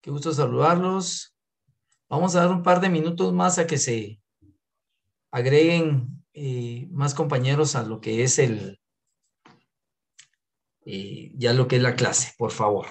Qué gusto saludarlos. Vamos a dar un par de minutos más a que se agreguen más compañeros a lo que es ya lo que es la clase, por favor.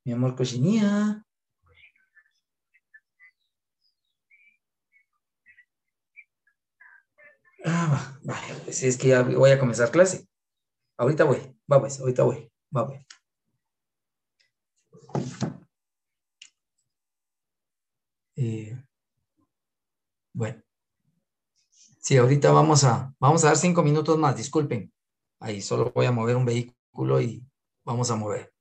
Mi amor, cochinilla. Va, pues es que ya voy a comenzar clase. Ahorita voy, va pues, ahorita voy, va pues. Eh, bueno, sí, ahorita vamos a dar 5 minutos más, disculpen. Ahí solo voy a mover un vehículo y vamos a mover.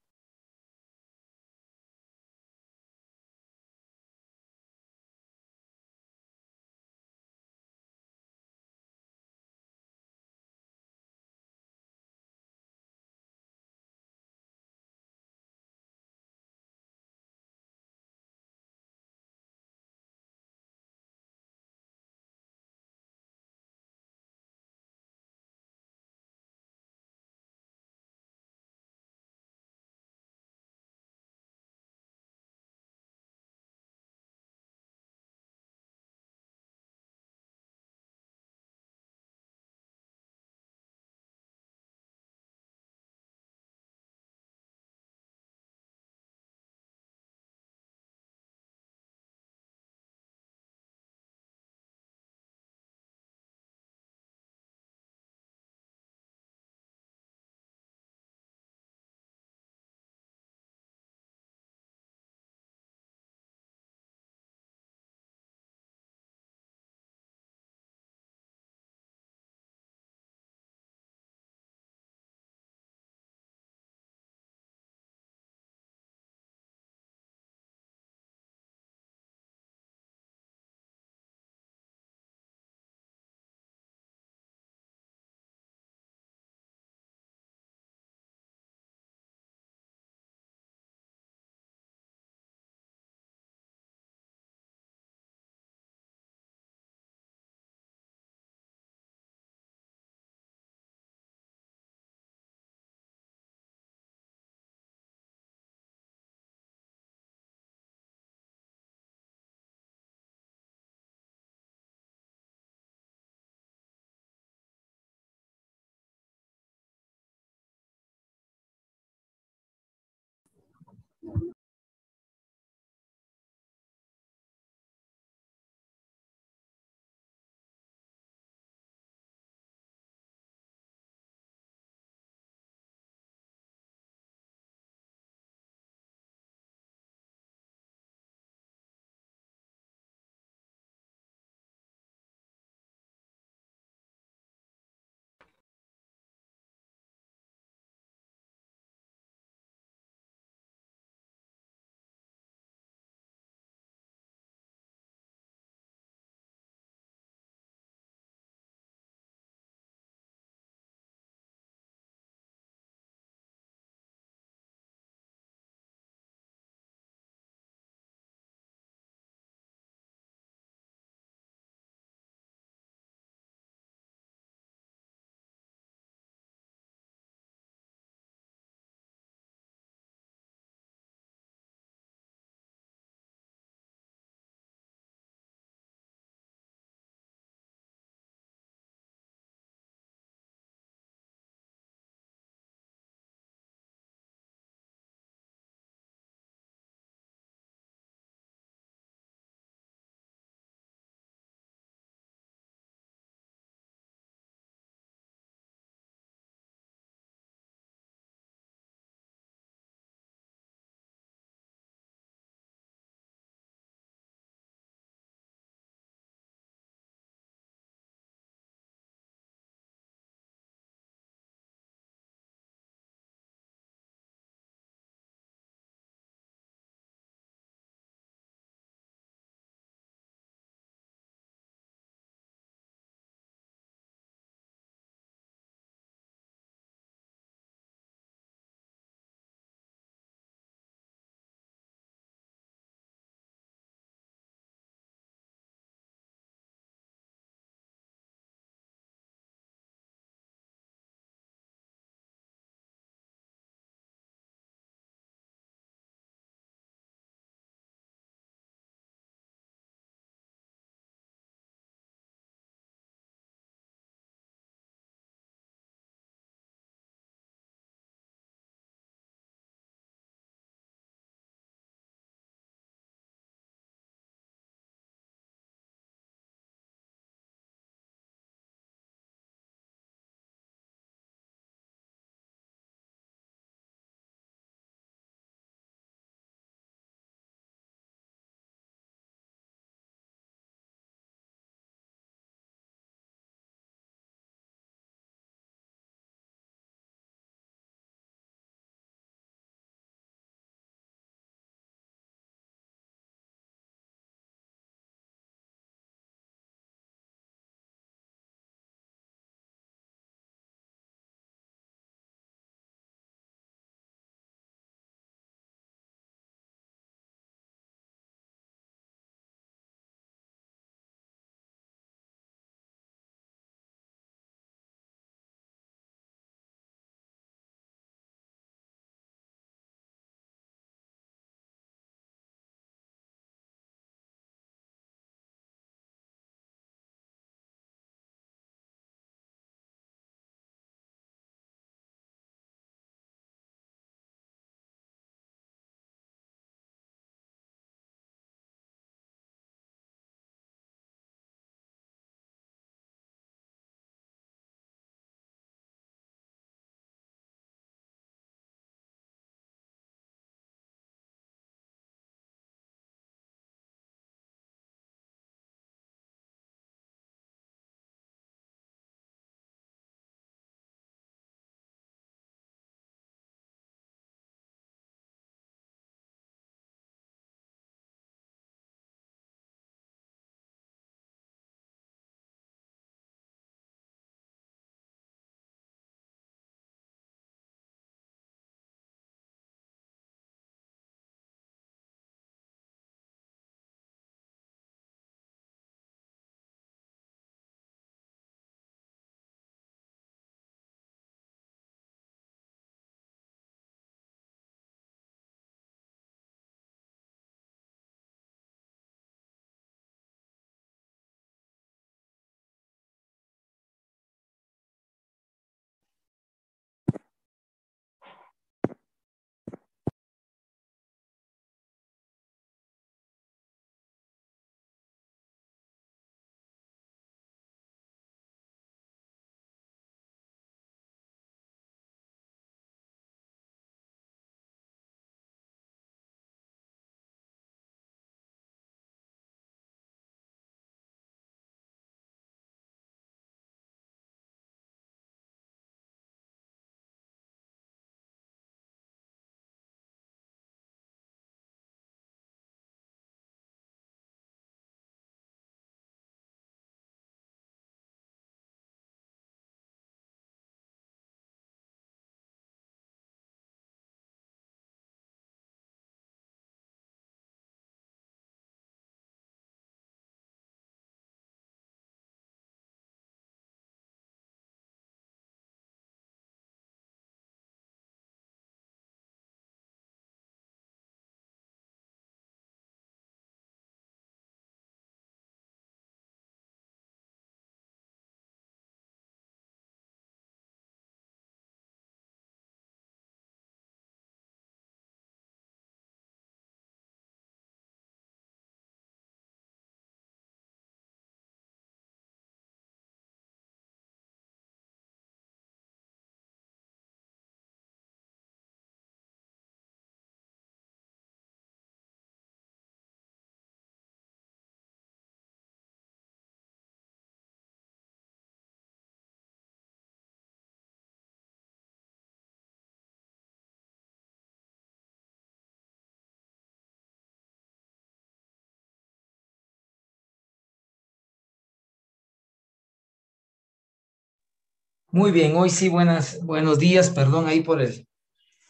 Muy bien, hoy sí, buenos días, perdón ahí por el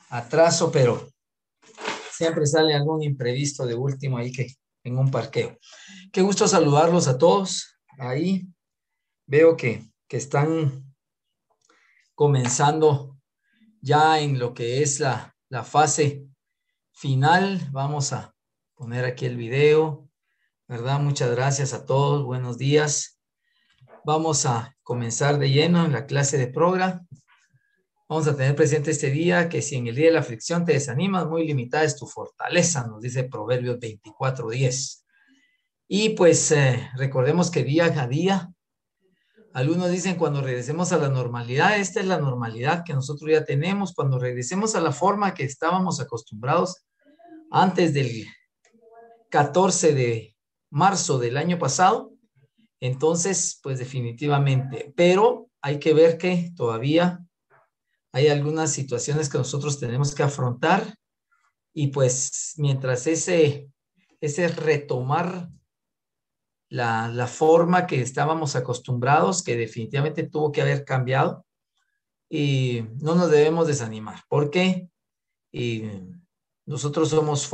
atraso, pero siempre sale algún imprevisto de último ahí que en un parqueo. Qué gusto saludarlos a todos. Ahí veo que están comenzando ya en lo que es la fase final. Vamos a poner aquí el video, ¿verdad? Muchas gracias a todos, buenos días. Vamos a comenzar de lleno en la clase de Progra. Vamos a tener presente este día que si en el día de la aflicción te desanimas, muy limitada es tu fortaleza, nos dice Proverbios 24:10. Y pues recordemos que día a día, algunos dicen cuando regresemos a la normalidad, esta es la normalidad que nosotros ya tenemos, cuando regresemos a la forma que estábamos acostumbrados antes del 14 de marzo del año pasado, entonces pues definitivamente, pero hay que ver que todavía hay algunas situaciones que nosotros tenemos que afrontar y pues mientras ese retomar la forma que estábamos acostumbrados, que definitivamente tuvo que haber cambiado, y no nos debemos desanimar, porque nosotros somos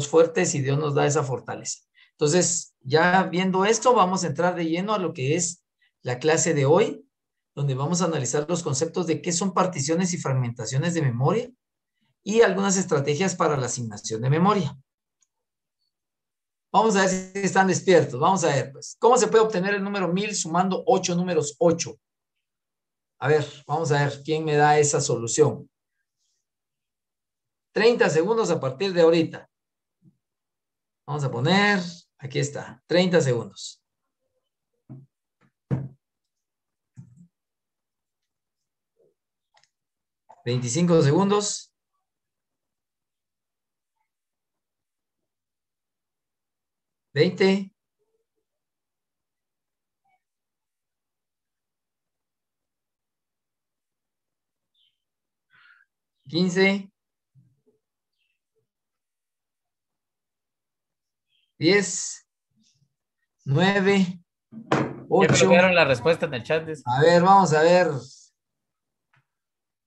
fuertes y Dios nos da esa fortaleza. Entonces, ya viendo esto, vamos a entrar de lleno a lo que es la clase de hoy, donde vamos a analizar los conceptos de qué son particiones y fragmentaciones de memoria y algunas estrategias para la asignación de memoria. Vamos a ver si están despiertos. Vamos a ver, pues, ¿cómo se puede obtener el número 1000 sumando 8 números 8? A ver, vamos a ver quién me da esa solución. 30 segundos a partir de ahorita. Vamos a poner, aquí está, 30 segundos. 25 segundos. 20. 15. 10. 9. Ya 8. colocaron la respuesta en el chat. A ver, vamos a ver.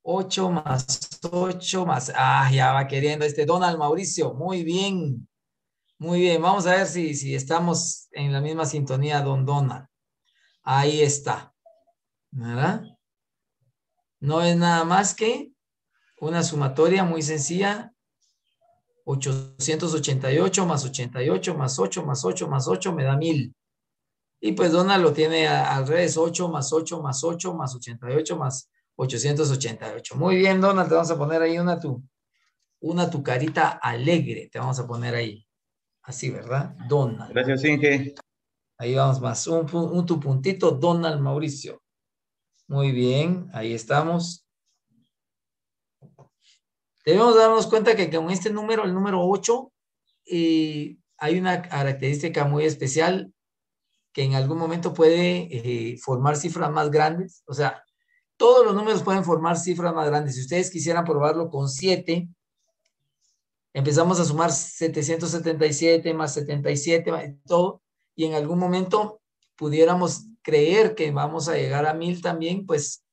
8 más 8 más... Ah, ya va queriendo Donald Mauricio. Muy bien. Muy bien. Vamos a ver si estamos en la misma sintonía, don Donald. Ahí está. ¿Verdad? No es nada más que una sumatoria muy sencilla. 888 más 88 más 8 más 8 más 8 me da 1000. Y pues Donald lo tiene al revés, 8 más 8 más 8 más 88 más 888. Muy bien, Donald, te vamos a poner ahí una tu carita alegre, te vamos a poner ahí. Así, ¿verdad? Donald. Gracias, Inge. Ahí vamos más. Tu puntito, Donald Mauricio. Muy bien, ahí estamos. Debemos darnos cuenta que con este número, el número 8, hay una característica muy especial que en algún momento puede formar cifras más grandes. O sea, todos los números pueden formar cifras más grandes. Si ustedes quisieran probarlo con 7, empezamos a sumar 777 más 77, más todo, y en algún momento pudiéramos creer que vamos a llegar a 1000 también, pues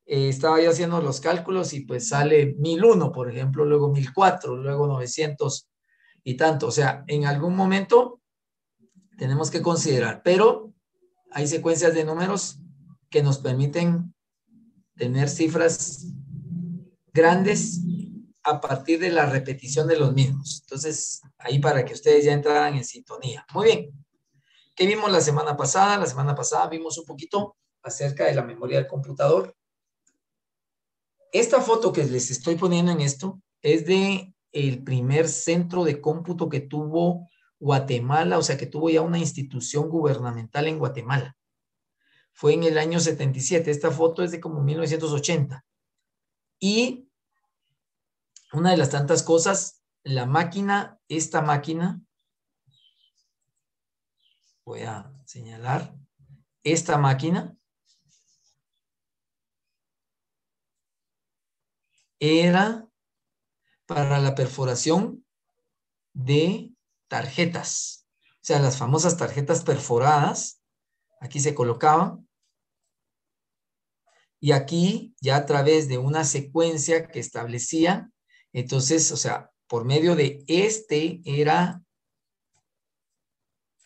estaba yo haciendo los cálculos y pues sale 1001, por ejemplo, luego 1004, luego 900 y tanto. O sea, en algún momento tenemos que considerar, pero hay secuencias de números que nos permiten tener cifras grandes a partir de la repetición de los mismos. Entonces, ahí para que ustedes ya entraran en sintonía. Muy bien. ¿Qué vimos la semana pasada? La semana pasada vimos un poquito acerca de la memoria del computador. Esta foto que les estoy poniendo en esto es de el primer centro de cómputo que tuvo Guatemala, o sea, que tuvo ya una institución gubernamental en Guatemala. Fue en el año 77. Esta foto es de como 1980. Y una de las tantas cosas, la máquina, esta máquina, voy a señalar, esta máquina era para la perforación de tarjetas. O sea, las famosas tarjetas perforadas, aquí se colocaban. Y aquí, ya a través de una secuencia que establecía, entonces, o sea, por medio de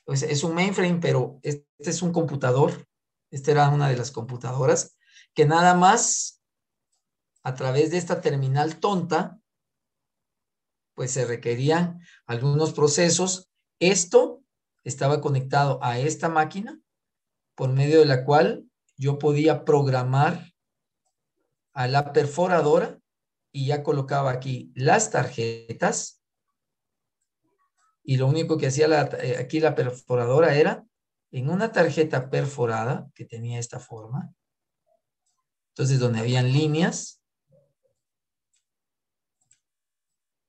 pues es un mainframe, pero este es un computador. Esta era una de las computadoras que nada más a través de esta terminal tonta, pues se requerían algunos procesos. Esto estaba conectado a esta máquina por medio de la cual yo podía programar a la perforadora y ya colocaba aquí las tarjetas y lo único que hacía aquí la perforadora era en una tarjeta perforada que tenía esta forma, entonces donde habían líneas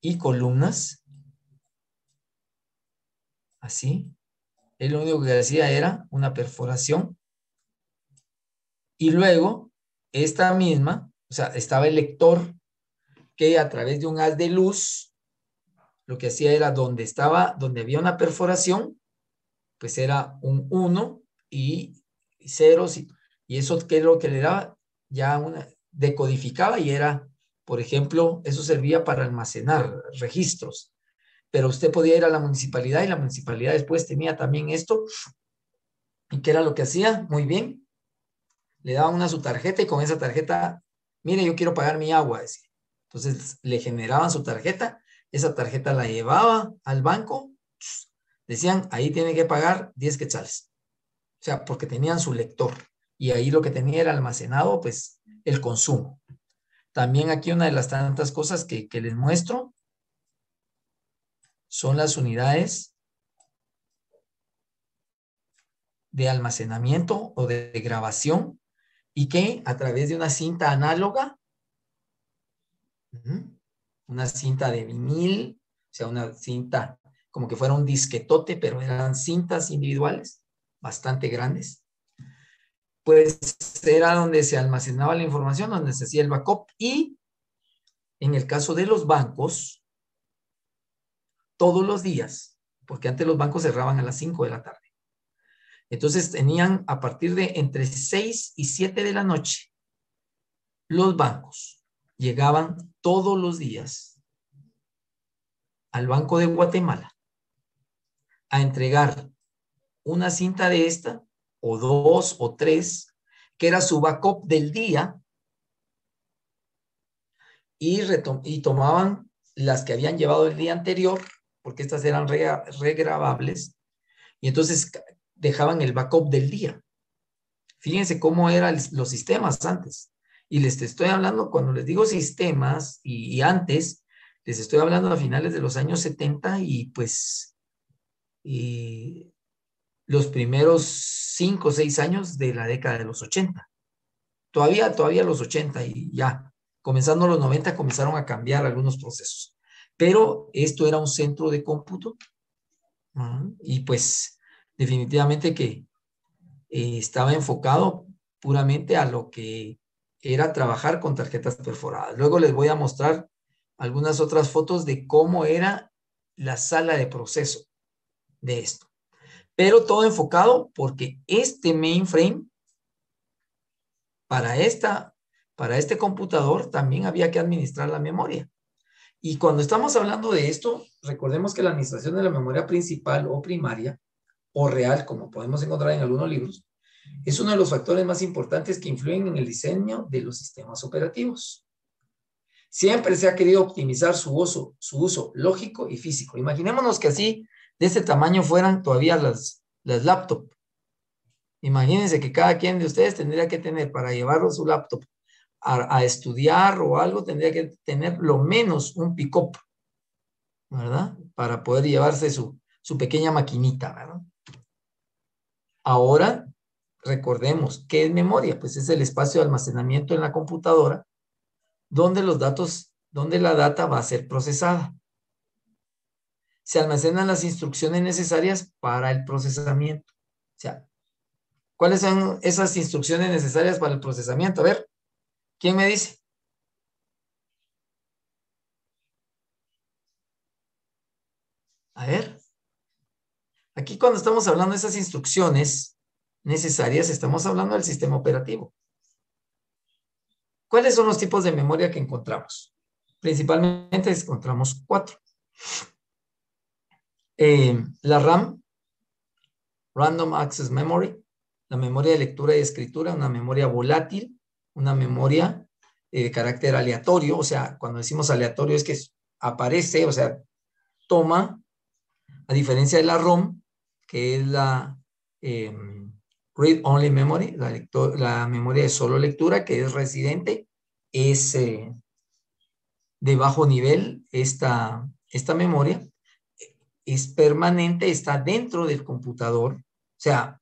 y columnas, así, él lo único que hacía era una perforación y luego esta misma, o sea, estaba el lector que a través de un haz de luz, lo que hacía era donde había una perforación, pues era un 1 y ceros, y eso que es lo que le daba, ya decodificaba y era, por ejemplo, eso servía para almacenar registros, pero usted podía ir a la municipalidad y la municipalidad después tenía también esto, y ¿qué era lo que hacía? Muy bien, le daban una su tarjeta y con esa tarjeta, mire, yo quiero pagar mi agua, decía. Entonces le generaban su tarjeta, esa tarjeta la llevaba al banco, decían, ahí tiene que pagar 10 quetzales. O sea, porque tenían su lector y ahí lo que tenía era almacenado, pues, el consumo. También aquí una de las tantas cosas que les muestro son las unidades de almacenamiento o de grabación y que a través de una cinta análoga, una cinta de vinil, o sea, una cinta como que fuera un disquetote, pero eran cintas individuales bastante grandes, pues era donde se almacenaba la información, donde se hacía el backup. Y en el caso de los bancos, todos los días, porque antes los bancos cerraban a las 5 de la tarde. Entonces tenían a partir de entre 6 y 7 de la noche, los bancos llegaban todos los días al Banco de Guatemala a entregar una cinta de esta, o 2 o 3, que era su backup del día, y tomaban las que habían llevado el día anterior, porque estas eran regrabables, y entonces dejaban el backup del día. Fíjense cómo eran los sistemas antes. Y les estoy hablando, cuando les digo sistemas y antes, les estoy hablando a finales de los años 70 y pues los primeros 5 o 6 años de la década de los 80. Todavía los 80 y ya, comenzando los 90 comenzaron a cambiar algunos procesos. Pero esto era un centro de cómputo y pues definitivamente que estaba enfocado puramente a lo que era trabajar con tarjetas perforadas. Luego les voy a mostrar algunas otras fotos de cómo era la sala de proceso de esto. Pero todo enfocado porque este mainframe, para este computador también había que administrar la memoria. Y cuando estamos hablando de esto, recordemos que la administración de la memoria principal o primaria, o real, como podemos encontrar en algunos libros, es uno de los factores más importantes que influyen en el diseño de los sistemas operativos. Siempre se ha querido optimizar su uso lógico y físico. Imaginémonos que así, de este tamaño, fueran todavía las laptops. Imagínense que cada quien de ustedes tendría que tener, para llevarlo su laptop a estudiar o algo, tendría que tener lo menos un pick-up, ¿verdad? Para poder llevarse su pequeña maquinita, ¿verdad? Ahora, recordemos, ¿qué es memoria? Pues es el espacio de almacenamiento en la computadora donde la data va a ser procesada. Se almacenan las instrucciones necesarias para el procesamiento. O sea, ¿cuáles son esas instrucciones necesarias para el procesamiento? A ver, ¿quién me dice? A ver, aquí cuando estamos hablando de esas instrucciones necesarias, estamos hablando del sistema operativo. ¿Cuáles son los tipos de memoria que encontramos? Principalmente encontramos 4. La RAM, Random Access Memory, la memoria de lectura y escritura, una memoria volátil, una memoria de carácter aleatorio, o sea, cuando decimos aleatorio es que aparece, o sea, toma, a diferencia de la ROM, que es la Read Only Memory, la memoria de solo lectura, que es residente, es de bajo nivel esta memoria, es permanente, está dentro del computador, o sea,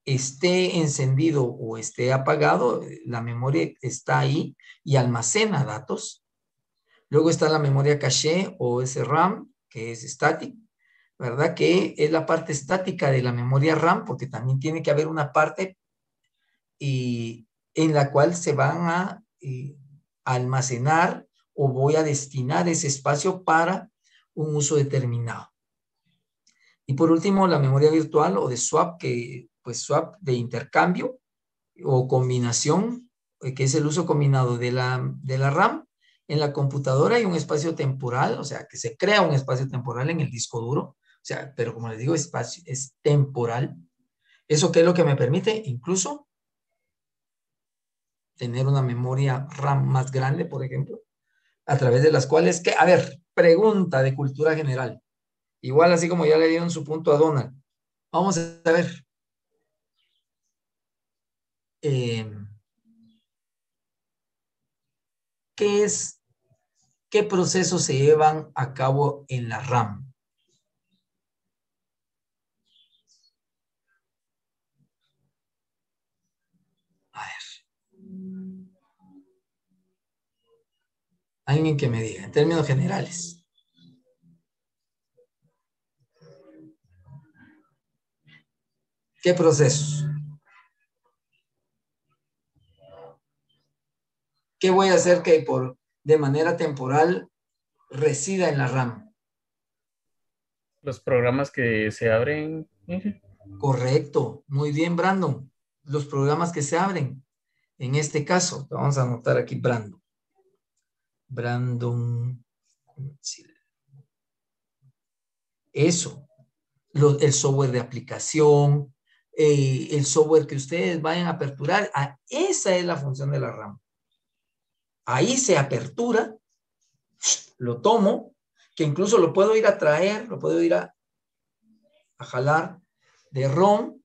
esté encendido o esté apagado, la memoria está ahí y almacena datos. Luego está la memoria caché o SRAM, que es static, ¿verdad? Que es la parte estática de la memoria RAM, porque también tiene que haber una parte en la cual se van a almacenar o voy a destinar ese espacio para un uso determinado. Y por último, la memoria virtual o de swap, que pues swap de intercambio o combinación, que es el uso combinado de la RAM en la computadora y un espacio temporal, o sea, que se crea un espacio temporal en el disco duro, o sea, pero como les digo, espacio es temporal. ¿Eso qué es lo que me permite? Incluso tener una memoria RAM más grande, por ejemplo, a través de las cuales, a ver, pregunta de cultura general. Igual así como ya le dieron su punto a Donald. Vamos a ver. ¿Qué procesos se llevan a cabo en la RAM? A ver. Alguien que me diga, en términos generales. ¿Qué procesos? ¿Qué voy a hacer que de manera temporal resida en la RAM? Los programas que se abren. Correcto. Muy bien, Brandon. Los programas que se abren. En este caso, vamos a anotar aquí Brandon. Brandon. Eso. El software de aplicación, el software que ustedes vayan a aperturar. Esa es la función de la RAM. Ahí se apertura, lo tomo, que incluso lo puedo ir a traer, lo puedo ir a jalar de ROM,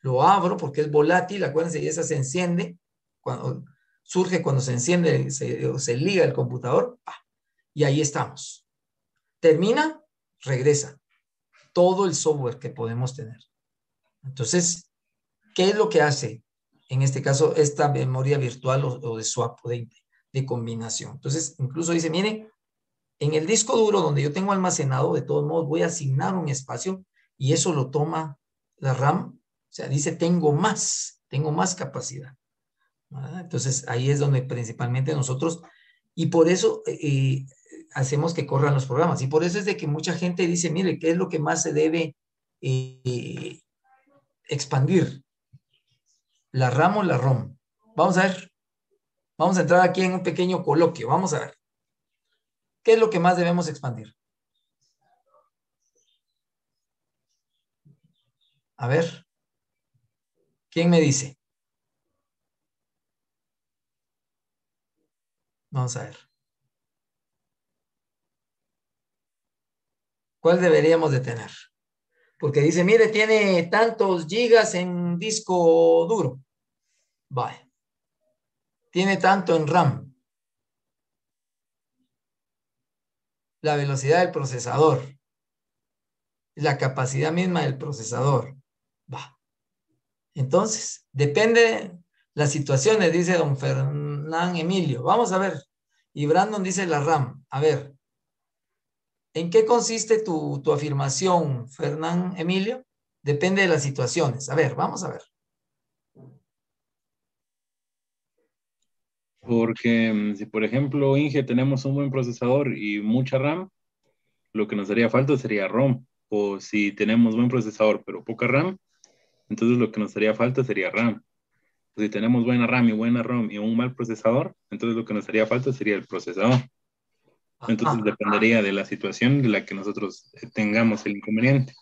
lo abro porque es volátil, acuérdense, y esa se enciende, surge cuando se enciende, se liga el computador, y ahí estamos. Termina, regresa. Todo el software que podemos tener. Entonces, ¿qué es lo que hace? En este caso, esta memoria virtual o de swap o de combinación. Entonces, incluso dice, miren, en el disco duro donde yo tengo almacenado, de todos modos, voy a asignar un espacio y eso lo toma la RAM. O sea, dice, tengo más capacidad. ¿Verdad? Entonces, ahí es donde principalmente nosotros, y por eso hacemos que corran los programas. Y por eso es de que mucha gente dice, mire, ¿qué es lo que más se debe expandir? ¿La RAM o la ROM? Vamos a ver. Vamos a entrar aquí en un pequeño coloquio. Vamos a ver. ¿Qué es lo que más debemos expandir? A ver. ¿Quién me dice? Vamos a ver. ¿Cuál deberíamos de tener? Porque dice, mire, tiene tantos gigas en disco duro. Vale. Tiene tanto en RAM. La velocidad del procesador. La capacidad misma del procesador. Va. Entonces, depende las situaciones, dice don Fernán Emilio. Vamos a ver. Y Brandon dice la RAM. A ver. ¿En qué consiste tu afirmación, Fernán Emilio? Depende de las situaciones. A ver, vamos a ver. Porque si, por ejemplo, Inge, tenemos un buen procesador y mucha RAM, lo que nos haría falta sería ROM. O si tenemos buen procesador pero poca RAM, entonces lo que nos haría falta sería RAM. Si tenemos buena RAM y buena ROM y un mal procesador, entonces lo que nos haría falta sería el procesador. Entonces Ajá. dependería de la situación de la que nosotros tengamos el inconveniente.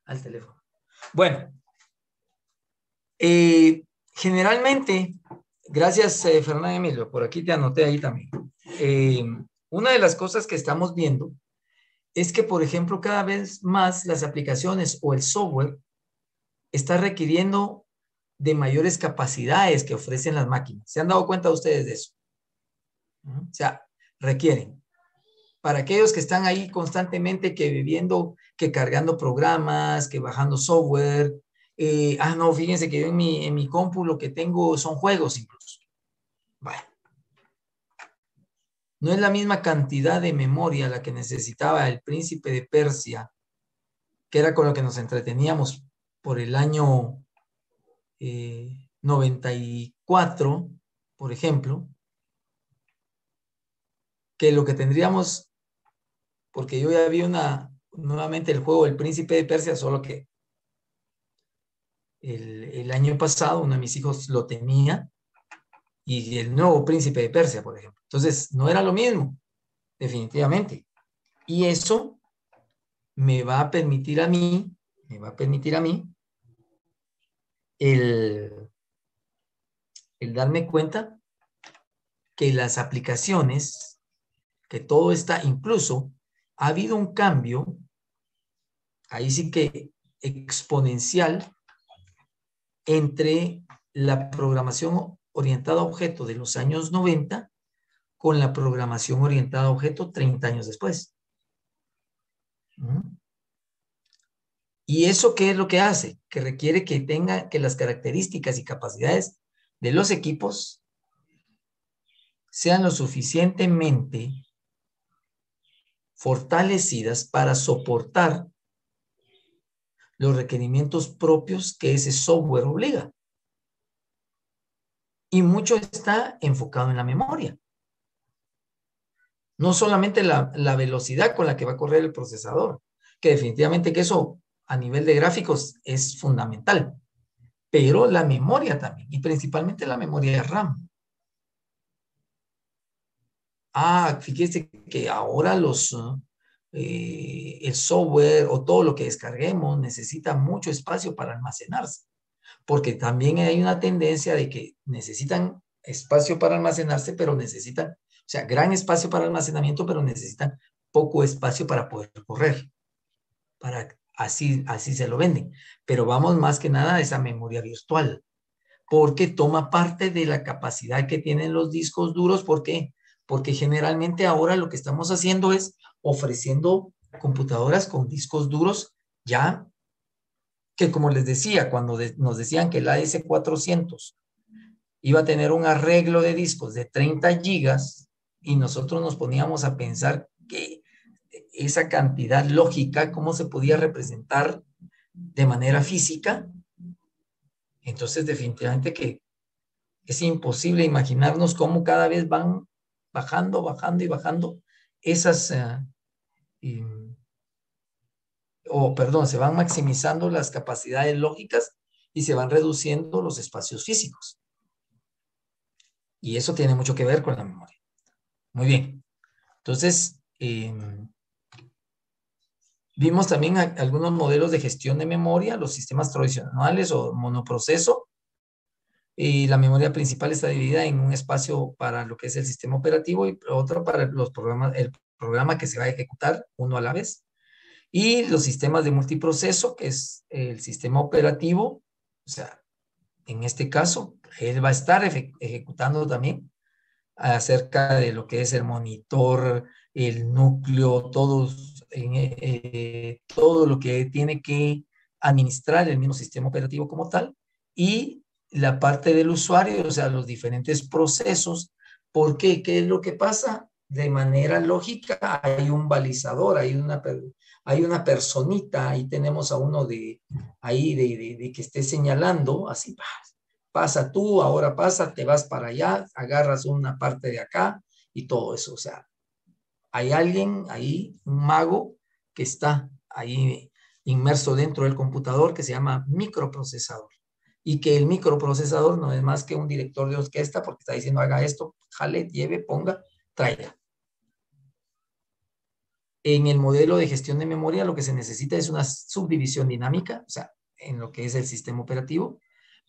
Al teléfono. Bueno, generalmente, gracias Fernando Emilio, por aquí te anoté ahí también. Una de las cosas que estamos viendo es que, por ejemplo, cada vez más las aplicaciones o el software está requiriendo de mayores capacidades que ofrecen las máquinas. ¿Se han dado cuenta ustedes de eso? O sea, requieren. Para aquellos que están ahí constantemente que viviendo, que cargando programas, que bajando software. No, fíjense que yo en mi compu lo que tengo son juegos incluso. Bueno, no es la misma cantidad de memoria la que necesitaba el príncipe de Persia, que era con lo que nos entreteníamos por el año 94, por ejemplo, que lo que tendríamos, porque yo ya vi nuevamente el juego El Príncipe de Persia, solo que el año pasado uno de mis hijos lo tenía, y el nuevo Príncipe de Persia, por ejemplo. Entonces, no era lo mismo, definitivamente. Y eso me va a permitir a mí el darme cuenta que las aplicaciones, que todo está, incluso ha habido un cambio, ahí sí que exponencial, entre la programación orientada a objeto de los años 90 con la programación orientada a objeto 30 años después. ¿Y eso qué es lo que hace? Que requiere que tenga que las características y capacidades de los equipos sean lo suficientemente fortalecidas para soportar los requerimientos propios que ese software obliga. Y mucho está enfocado en la memoria. No solamente la velocidad con la que va a correr el procesador, que definitivamente que eso a nivel de gráficos es fundamental, pero la memoria también, y principalmente la memoria RAM. Fíjese que ahora el software o todo lo que descarguemos necesita mucho espacio para almacenarse, porque también hay una tendencia de que necesitan espacio para almacenarse, pero necesitan, o sea, gran espacio para almacenamiento, pero necesitan poco espacio para poder correr. Así se lo venden. Pero vamos más que nada a esa memoria virtual, porque toma parte de la capacidad que tienen los discos duros. ¿Por qué? Porque generalmente ahora lo que estamos haciendo es ofreciendo computadoras con discos duros ya, que como les decía, cuando nos decían que el AS400 iba a tener un arreglo de discos de 30 gigas y nosotros nos poníamos a pensar que esa cantidad lógica, cómo se podía representar de manera física, entonces definitivamente que es imposible imaginarnos cómo cada vez van bajando, bajando y bajando esas, se van maximizando las capacidades lógicas y se van reduciendo los espacios físicos. Y eso tiene mucho que ver con la memoria. Muy bien. Entonces, vimos también algunos modelos de gestión de memoria, los sistemas tradicionales o monoproceso. Y la memoria principal está dividida en un espacio para lo que es el sistema operativo y otro para los programas, el programa que se va a ejecutar uno a la vez. Y los sistemas de multiproceso, que es el sistema operativo, o sea, en este caso, él va a estar ejecutando también acerca de lo que es el monitor, el núcleo, todo lo que tiene que administrar el mismo sistema operativo como tal, y la parte del usuario, o sea, los diferentes procesos. ¿Por qué? ¿Qué es lo que pasa? De manera lógica hay un balizador, hay una personita, ahí tenemos a uno de que esté señalando, así, pasa tú, ahora pasa, te vas para allá, agarras una parte de acá y todo eso. O sea, hay alguien ahí, un mago, que está ahí inmerso dentro del computador que se llama microprocesador. Y que el microprocesador no es más que un director de orquesta porque está diciendo haga esto, jale, lleve, ponga, traiga. En el modelo de gestión de memoria lo que se necesita es una subdivisión dinámica, o sea, en lo que es el sistema operativo,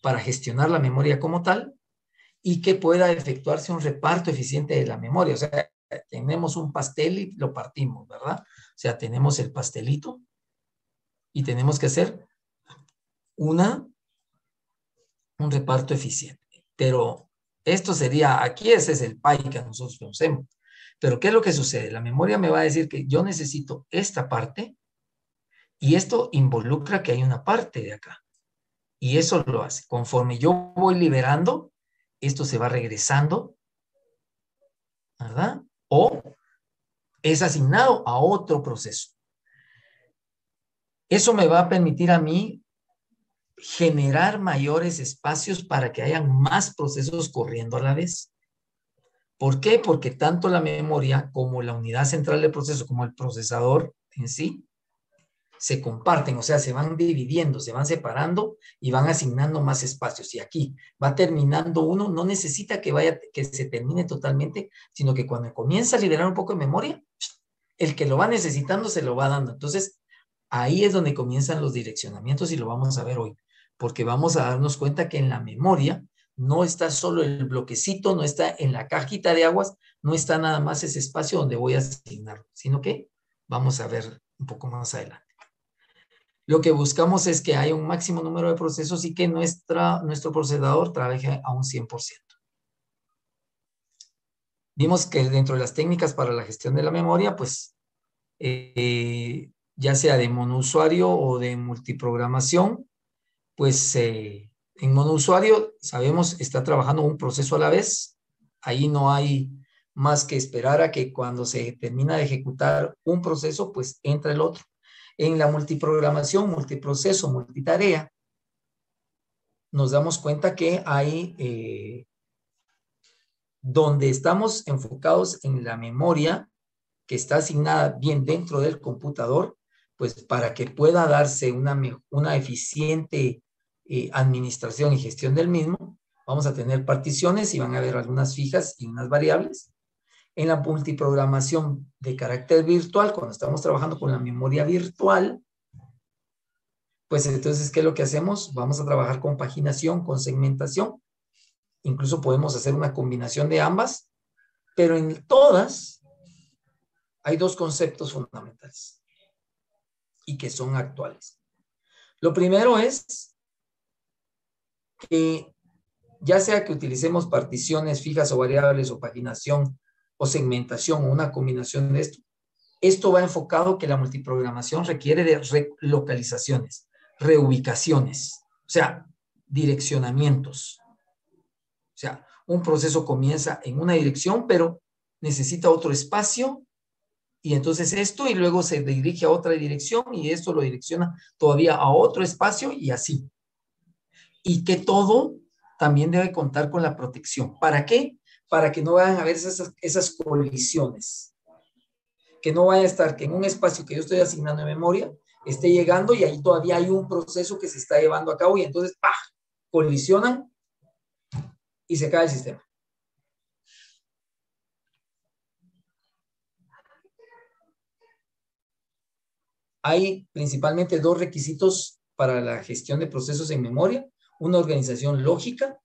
para gestionar la memoria como tal y que pueda efectuarse un reparto eficiente de la memoria. O sea, tenemos un pastel y lo partimos, ¿verdad? O sea, tenemos el pastelito y tenemos que hacer un reparto eficiente. Pero esto sería, aquí ese es el pie que nosotros conocemos. Pero ¿qué es lo que sucede? La memoria me va a decir que yo necesito esta parte y esto involucra que hay una parte de acá. Y eso lo hace. Conforme yo voy liberando, esto se va regresando, ¿verdad? O es asignado a otro proceso. Eso me va a permitir a mí generar mayores espacios para que hayan más procesos corriendo a la vez. ¿Por qué? Porque tanto la memoria como la unidad central del proceso, como el procesador en sí, se comparten, o sea, se van dividiendo, se van separando y van asignando más espacios. Y aquí va terminando uno, no necesita que se termine totalmente, sino que cuando comienza a liberar un poco de memoria, el que lo va necesitando se lo va dando. Entonces, ahí es donde comienzan los direccionamientos y lo vamos a ver hoy, porque vamos a darnos cuenta que en la memoria no está solo el bloquecito, no está en la cajita de aguas, no está nada más ese espacio donde voy a asignar, sino que vamos a ver un poco más adelante. Lo que buscamos es que haya un máximo número de procesos y que nuestro procesador trabaje a un 100%. Vimos que dentro de las técnicas para la gestión de la memoria, pues, ya sea de monousuario o de multiprogramación, pues en monousuario, sabemos, está trabajando un proceso a la vez. Ahí no hay más que esperar a que cuando se termina de ejecutar un proceso, pues entra el otro. En la multiprogramación, multiproceso, multitarea, nos damos cuenta que hay donde estamos enfocados en la memoria que está asignada bien dentro del computador, pues para que pueda darse una eficiente administración y gestión del mismo, vamos a tener particiones y van a haber algunas fijas y unas variables. En la multiprogramación de carácter virtual, cuando estamos trabajando con la memoria virtual, pues entonces, ¿qué es lo que hacemos? Vamos a trabajar con paginación, con segmentación. Incluso podemos hacer una combinación de ambas, pero en todas hay dos conceptos fundamentales y que son actuales. Lo primero es que ya sea que utilicemos particiones fijas o variables o paginación o segmentación o una combinación de esto va enfocado que la multiprogramación requiere de relocalizaciones, reubicaciones, o sea, direccionamientos. O sea, un proceso comienza en una dirección, pero necesita otro espacio y entonces esto y luego se dirige a otra dirección y esto lo direcciona todavía a otro espacio y así. Y que todo también debe contar con la protección. ¿Para qué? Para que no vayan a haber esas colisiones. Que no vaya a estar que en un espacio que yo estoy asignando en memoria esté llegando y ahí todavía hay un proceso que se está llevando a cabo y entonces ¡pah! Colisionan y se cae el sistema. Hay principalmente dos requisitos para la gestión de procesos en memoria. Una organización lógica,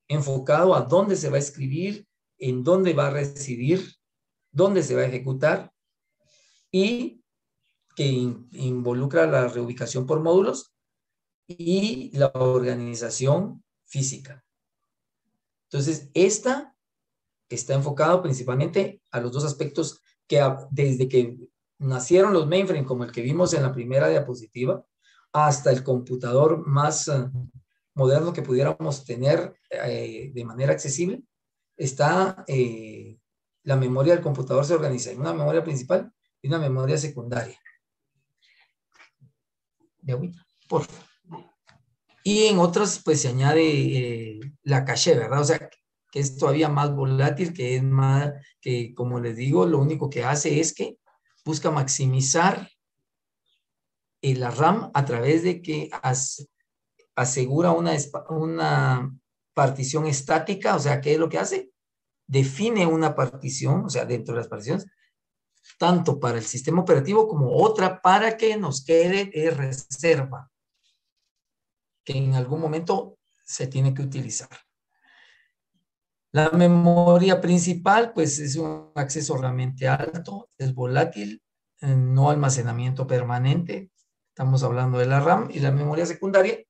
enfocado a dónde se va a escribir, en dónde va a residir, dónde se va a ejecutar, y que involucra la reubicación por módulos y la organización física. Entonces, esta está enfocado principalmente a los dos aspectos que desde que nacieron los mainframe, como el que vimos en la primera diapositiva, hasta el computador más moderno que pudiéramos tener de manera accesible, está la memoria del computador se organiza en una memoria principal y una memoria secundaria. De agüita, por favor. Y en otras, pues se añade la caché, ¿verdad? O sea, que es todavía más volátil, que es más, que como les digo, lo único que hace es que busca maximizar la RAM a través de que asegura una partición estática, o sea, ¿qué es lo que hace? Define una partición, o sea, dentro de las particiones, tanto para el sistema operativo como otra para que nos quede de reserva, que en algún momento se tiene que utilizar. La memoria principal, pues es un acceso realmente alto, es volátil, no almacenamiento permanente. Estamos hablando de la RAM y la memoria secundaria,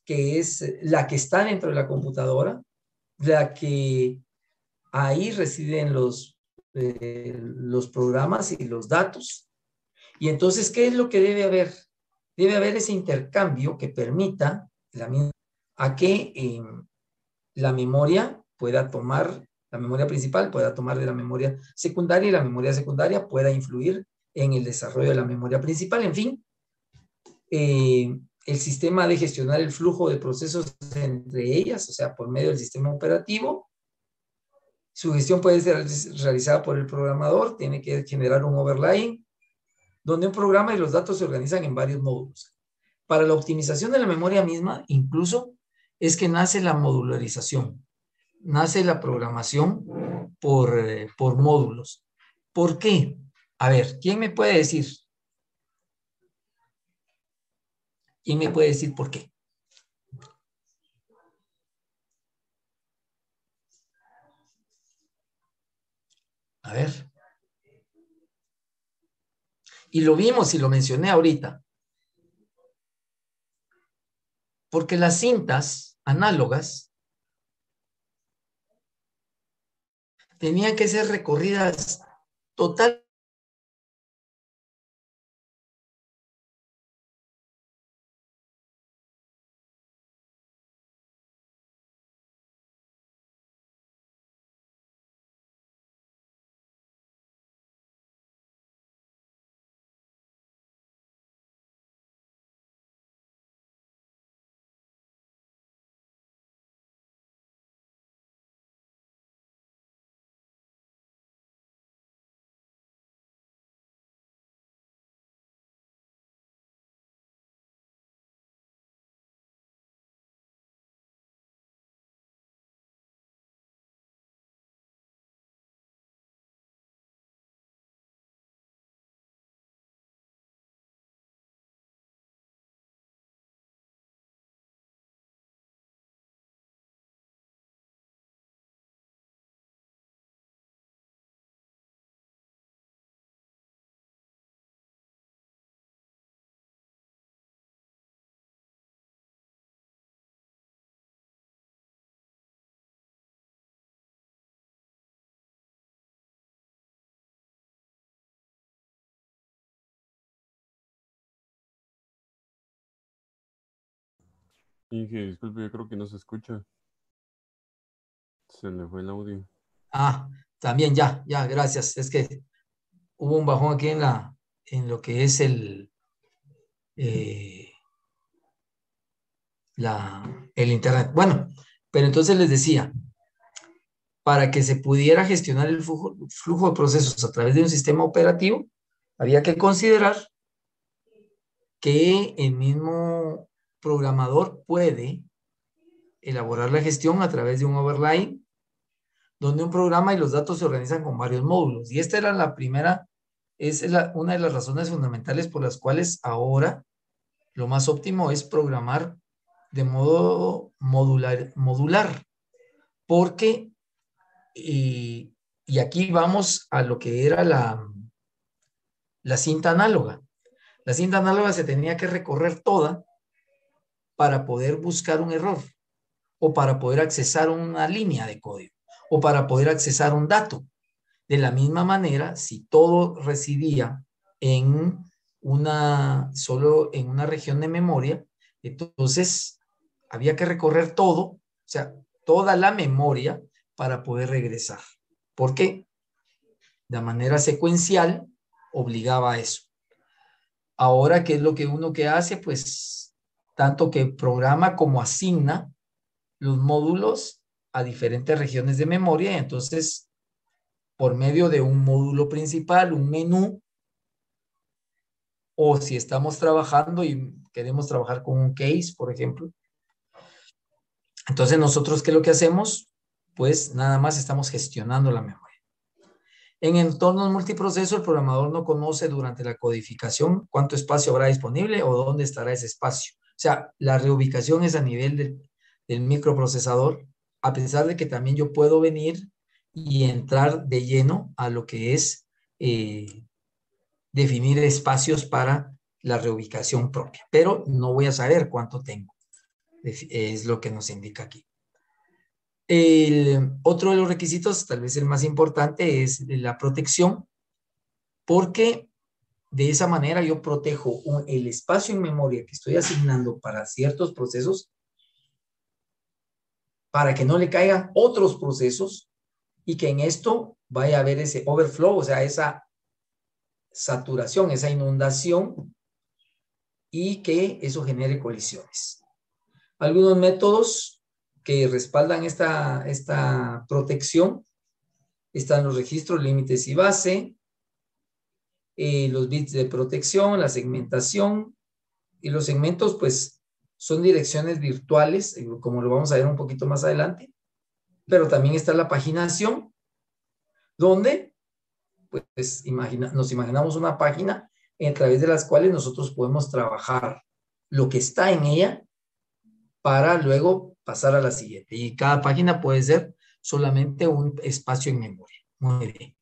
que es la que está dentro de la computadora, la que ahí residen los programas y los datos. Y entonces, ¿qué es lo que debe haber? Debe haber ese intercambio que permita a que la memoria pueda tomar, la memoria principal pueda tomar de la memoria secundaria y la memoria secundaria pueda influir en el desarrollo de la memoria principal. En fin, el sistema de gestionar el flujo de procesos entre ellas, o sea, por medio del sistema operativo. Su gestión puede ser realizada por el programador, tiene que generar un overlay, donde un programa y los datos se organizan en varios módulos. Para la optimización de la memoria misma, incluso es que nace la modularización, nace la programación por módulos. ¿Por qué? A ver, ¿quién me puede decir? ¿Quién me puede decir por qué? A ver. Y lo vimos y lo mencioné ahorita. Porque las cintas análogas tenían que ser recorridas total. Inge, disculpe, yo creo que no se escucha. Se le fue el audio. Ah, también ya, gracias. Es que hubo un bajón aquí en lo que es eh, el internet. Bueno, pero entonces les decía, para que se pudiera gestionar el flujo de procesos a través de un sistema operativo, había que considerar que el mismo programador puede elaborar la gestión a través de un overlay, donde un programa y los datos se organizan con varios módulos. Y esta era la primera, una de las razones fundamentales por las cuales ahora lo más óptimo es programar de modo modular, porque, y aquí vamos a lo que era la cinta análoga. La cinta análoga se tenía que recorrer toda para poder buscar un error, o para poder accesar una línea de código, o para poder accesar un dato. De la misma manera, si todo residía solo en una región de memoria, entonces había que recorrer todo, o sea, toda la memoria para poder regresar. Porque de manera secuencial obligaba a eso. Ahora, ¿qué es lo que uno que hace? Pues tanto que programa como asigna los módulos a diferentes regiones de memoria, y entonces por medio de un módulo principal, un menú, O si estamos trabajando y queremos trabajar con un case, por ejemplo. Entonces nosotros, ¿qué es lo que hacemos? Pues nada más estamos gestionando la memoria. En entornos multiproceso, el programador no conoce durante la codificación cuánto espacio habrá disponible o dónde estará ese espacio. O sea, la reubicación es a nivel del microprocesador, a pesar de que también yo puedo venir y entrar de lleno a lo que es definir espacios para la reubicación propia, pero no voy a saber cuánto tengo. Es lo que nos indica aquí. Otro de los requisitos, tal vez el más importante, es la protección, porque de esa manera yo protejo el espacio en memoria que estoy asignando para ciertos procesos, para que no le caigan otros procesos y que en esto vaya a haber ese overflow, o sea, esa saturación, esa inundación, y que eso genere colisiones. Algunos métodos que respaldan esta protección están los registros, límites y base, los bits de protección, la segmentación, y los segmentos pues son direcciones virtuales, como lo vamos a ver un poquito más adelante, pero también está la paginación, donde pues nos imaginamos una página a través de las cuales nosotros podemos trabajar lo que está en ella para luego pasar a la siguiente. Y cada página puede ser solamente un espacio en memoria. Muy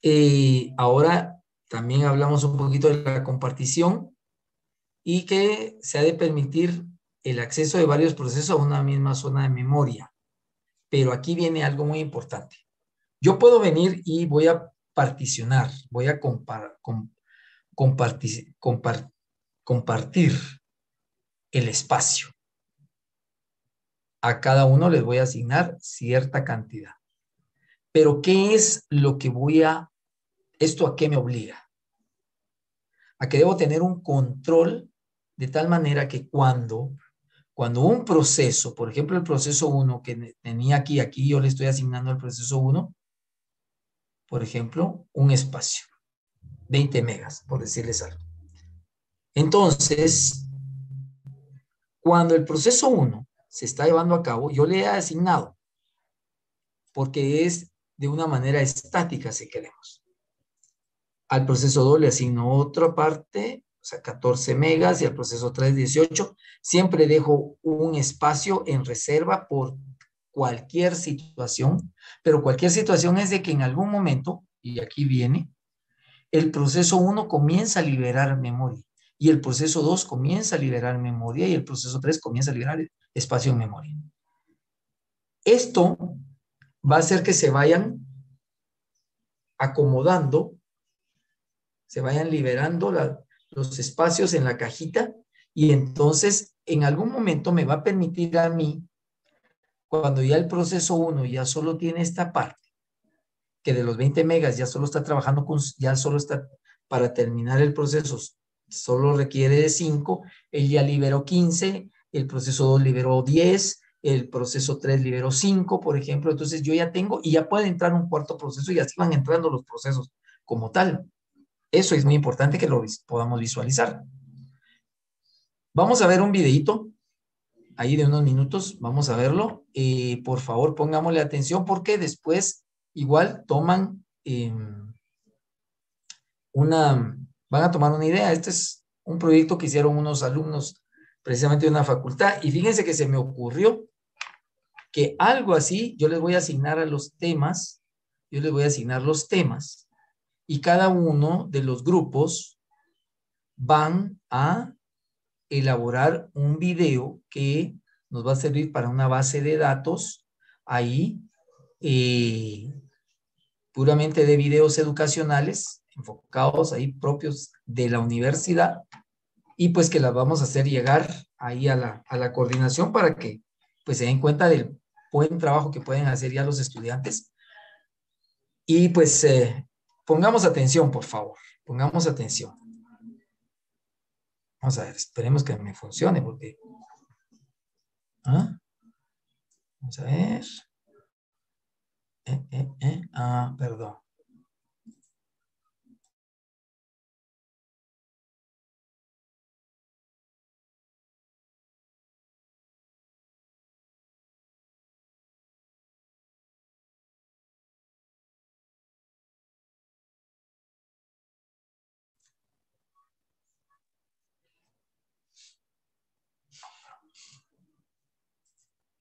bien. Ahora también hablamos un poquito de la compartición y que se ha de permitir el acceso de varios procesos a una misma zona de memoria. Pero aquí viene algo muy importante. Yo puedo venir y voy a particionar, voy a compartir el espacio. A cada uno les voy a asignar cierta cantidad. Pero ¿qué es lo que esto a qué me obliga? A que debo tener un control de tal manera que cuando un proceso, por ejemplo el proceso 1 que tenía aquí yo le estoy asignando al proceso 1, por ejemplo, un espacio, 20 megas, por decirles algo. Entonces, cuando el proceso 1 se está llevando a cabo, yo le he asignado, porque es de una manera estática, si queremos. Al proceso 2 le asigno otra parte, o sea, 14 megas, y al proceso 3, 18. Siempre dejo un espacio en reserva por cualquier situación, pero cualquier situación es de que en algún momento, y aquí viene, el proceso 1 comienza a liberar memoria, y el proceso 2 comienza a liberar memoria, y el proceso 3 comienza a liberar espacio en memoria. Esto va a hacer que se vayan acomodando, se vayan liberando los espacios en la cajita, y entonces en algún momento me va a permitir a mí, cuando ya el proceso 1 ya solo tiene esta parte, que de los 20 megas ya solo está trabajando ya solo está para terminar el proceso, solo requiere de 5, él ya liberó 15, el proceso 2 liberó 10, el proceso 3 liberó 5, por ejemplo. Entonces yo ya tengo, y ya puede entrar un cuarto proceso, y así van entrando los procesos como tal. Eso es muy importante que lo podamos visualizar. Vamos a ver un videito ahí de unos minutos, vamos a verlo. Por favor, pongámosle atención, porque después igual toman van a tomar una idea. Este es un proyecto que hicieron unos alumnos precisamente de una facultad, y fíjense que se me ocurrió que algo así, yo les voy a asignar los temas, y cada uno de los grupos van a elaborar un video que nos va a servir para una base de datos ahí, puramente de videos educacionales, enfocados ahí propios de la universidad, y pues que las vamos a hacer llegar ahí a la coordinación para que pues se den cuenta del buen trabajo que pueden hacer ya los estudiantes. Y pues pongamos atención, por favor, pongamos atención. Vamos a ver, esperemos que me funcione, porque... ¿ah? Vamos a ver. Perdón.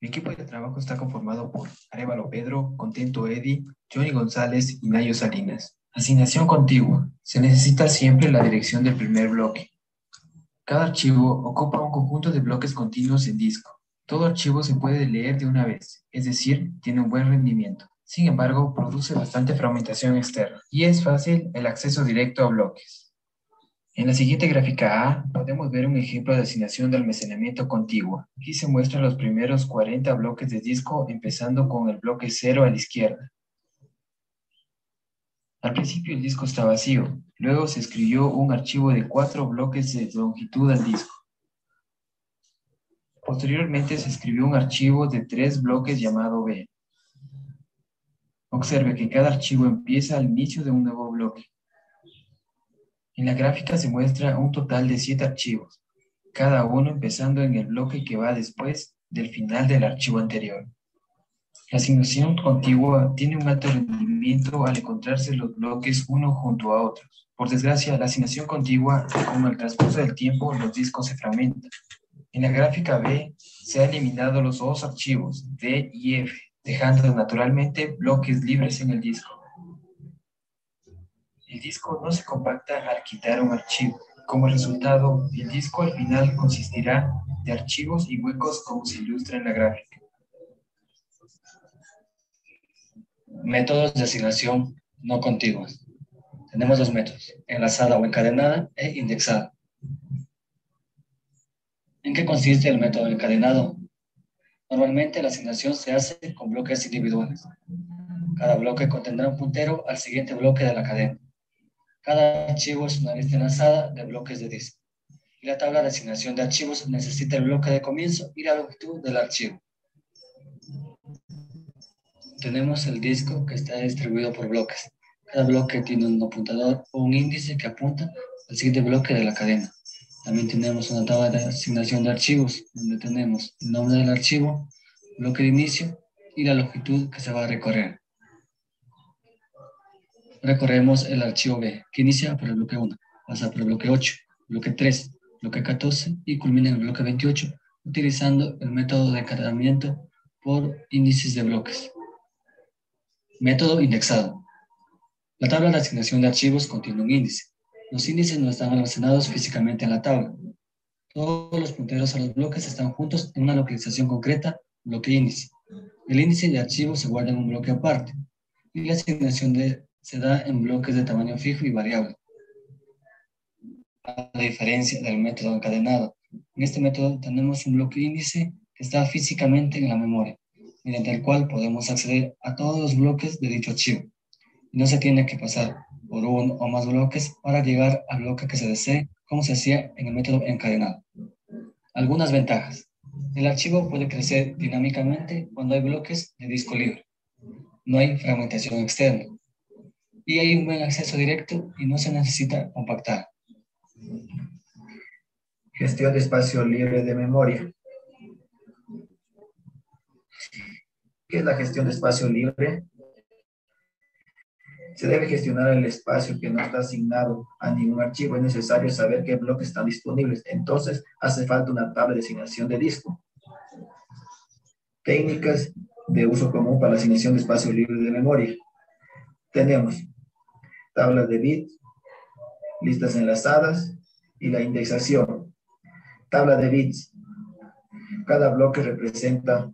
Mi equipo de trabajo está conformado por Arévalo Pedro, Contento Eddie, Johnny González y Nayo Salinas. Asignación contigua. Se necesita siempre la dirección del primer bloque. Cada archivo ocupa un conjunto de bloques continuos en disco. Todo archivo se puede leer de una vez, es decir, tiene un buen rendimiento. Sin embargo, produce bastante fragmentación externa y es fácil el acceso directo a bloques. En la siguiente gráfica A podemos ver un ejemplo de asignación de almacenamiento contigua. Aquí se muestran los primeros 40 bloques de disco, empezando con el bloque 0 a la izquierda. Al principio el disco está vacío, luego se escribió un archivo de 4 bloques de longitud al disco. Posteriormente se escribió un archivo de 3 bloques llamado B. Observe que cada archivo empieza al inicio de un nuevo bloque. En la gráfica se muestra un total de 7 archivos, cada uno empezando en el bloque que va después del final del archivo anterior. La asignación contigua tiene un alto rendimiento al encontrarse los bloques uno junto a otros. Por desgracia, la asignación contigua, con el transcurso del tiempo, los discos se fragmentan. En la gráfica B se han eliminado los dos archivos D y F, dejando naturalmente bloques libres en el disco. El disco no se compacta al quitar un archivo. Como resultado, el disco al final consistirá de archivos y huecos como se ilustra en la gráfica. Métodos de asignación no contiguos. Tenemos dos métodos, enlazada o encadenada e indexada. ¿En qué consiste el método encadenado? Normalmente la asignación se hace con bloques individuales. Cada bloque contendrá un puntero al siguiente bloque de la cadena. Cada archivo es una lista enlazada de bloques de disco. Y la tabla de asignación de archivos necesita el bloque de comienzo y la longitud del archivo. Tenemos el disco que está distribuido por bloques. Cada bloque tiene un apuntador o un índice que apunta al siguiente bloque de la cadena. También tenemos una tabla de asignación de archivos, donde tenemos el nombre del archivo, bloque de inicio y la longitud que se va a recorrer. Recorremos el archivo B, que inicia por el bloque 1, pasa por el bloque 8, bloque 3, bloque 14 y culmina en el bloque 28, utilizando el método de encadenamiento por índices de bloques. Método indexado. La tabla de asignación de archivos contiene un índice. Los índices no están almacenados físicamente en la tabla. Todos los punteros a los bloques están juntos en una localización concreta, bloque índice. El índice de archivo se guarda en un bloque aparte y la asignación se da en bloques de tamaño fijo y variable. A diferencia del método encadenado, en este método tenemos un bloque índice que está físicamente en la memoria, mediante el cual podemos acceder a todos los bloques de dicho archivo. Y no se tiene que pasar por uno o más bloques para llegar al bloque que se desee, como se hacía en el método encadenado. Algunas ventajas. El archivo puede crecer dinámicamente cuando hay bloques de disco libre. No hay fragmentación externa. Y hay un buen acceso directo y no se necesita compactar. Gestión de espacio libre de memoria. ¿Qué es la gestión de espacio libre? Se debe gestionar el espacio que no está asignado a ningún archivo. Es necesario saber qué bloques están disponibles. Entonces, hace falta una tabla de asignación de disco. Técnicas de uso común para la asignación de espacio libre de memoria. Tenemos tablas de bits, listas enlazadas y la indexación. Tabla de bits. Cada bloque representa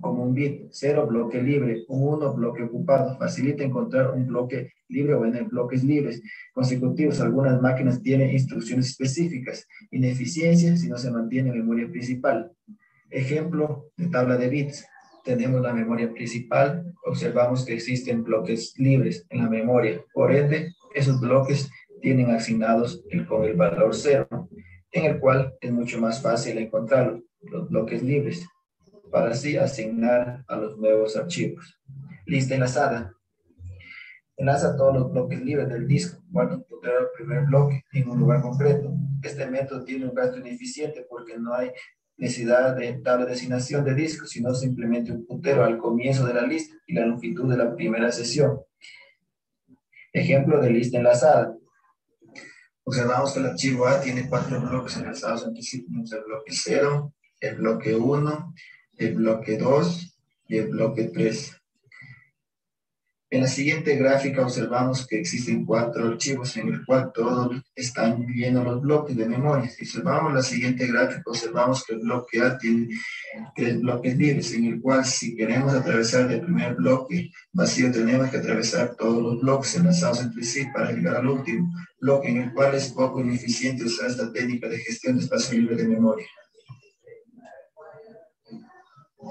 como un bit, 0 bloque libre, un 1 bloque ocupado. Facilita encontrar un bloque libre o en bloques libres consecutivos. Algunas máquinas tienen instrucciones específicas. Ineficiencia si no se mantiene memoria principal. Ejemplo de tabla de bits. Tenemos la memoria principal. Observamos que existen bloques libres en la memoria. Por ende, esos bloques tienen asignados con el valor 0, en el cual es mucho más fácil encontrar los bloques libres, para así asignar a los nuevos archivos. Lista enlazada. Enlaza todos los bloques libres del disco, guarda un puntero al primer bloque en un lugar concreto. Este método tiene un gasto ineficiente porque no hay necesidad de tabla de asignación de disco, sino simplemente un puntero al comienzo de la lista y la longitud de la primera sesión. Ejemplo de lista enlazada. Observamos que el archivo A tiene 4 bloques enlazados entre sí. Tenemos el bloque 0, el bloque 1, el bloque 2 y el bloque 3. En la siguiente gráfica observamos que existen 4 archivos en el cual todos están llenos los bloques de memoria. Si observamos la siguiente gráfica, observamos que el bloque A tiene 3 bloques libres, en el cual si queremos atravesar el primer bloque vacío, tenemos que atravesar todos los bloques enlazados entre sí para llegar al último bloque, en el cual es poco ineficiente usar esta técnica de gestión de espacio libre de memoria.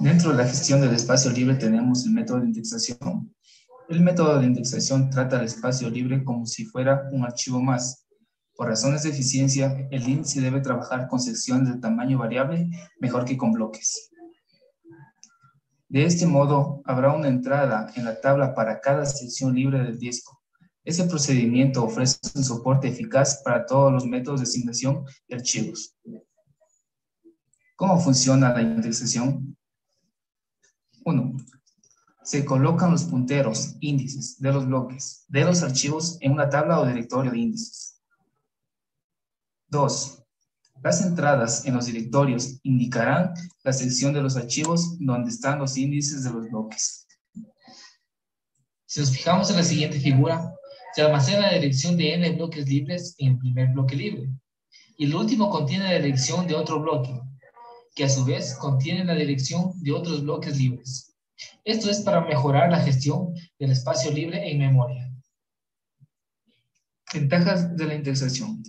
Dentro de la gestión del espacio libre tenemos el método de indexación. El método de indexación trata el espacio libre como si fuera un archivo más. Por razones de eficiencia, el índice debe trabajar con secciones de tamaño variable mejor que con bloques. De este modo, habrá una entrada en la tabla para cada sección libre del disco. Ese procedimiento ofrece un soporte eficaz para todos los métodos de asignación de archivos. ¿Cómo funciona la indexación? 1. Se colocan los punteros, índices de los bloques de los archivos en una tabla o directorio de índices. 2. Las entradas en los directorios indicarán la sección de los archivos donde están los índices de los bloques. Si nos fijamos en la siguiente figura, se almacena la dirección de n bloques libres en el primer bloque libre, y el último contiene la dirección de otro bloque, que a su vez contiene la dirección de otros bloques libres. Esto es para mejorar la gestión del espacio libre en memoria. Ventajas de la indexación.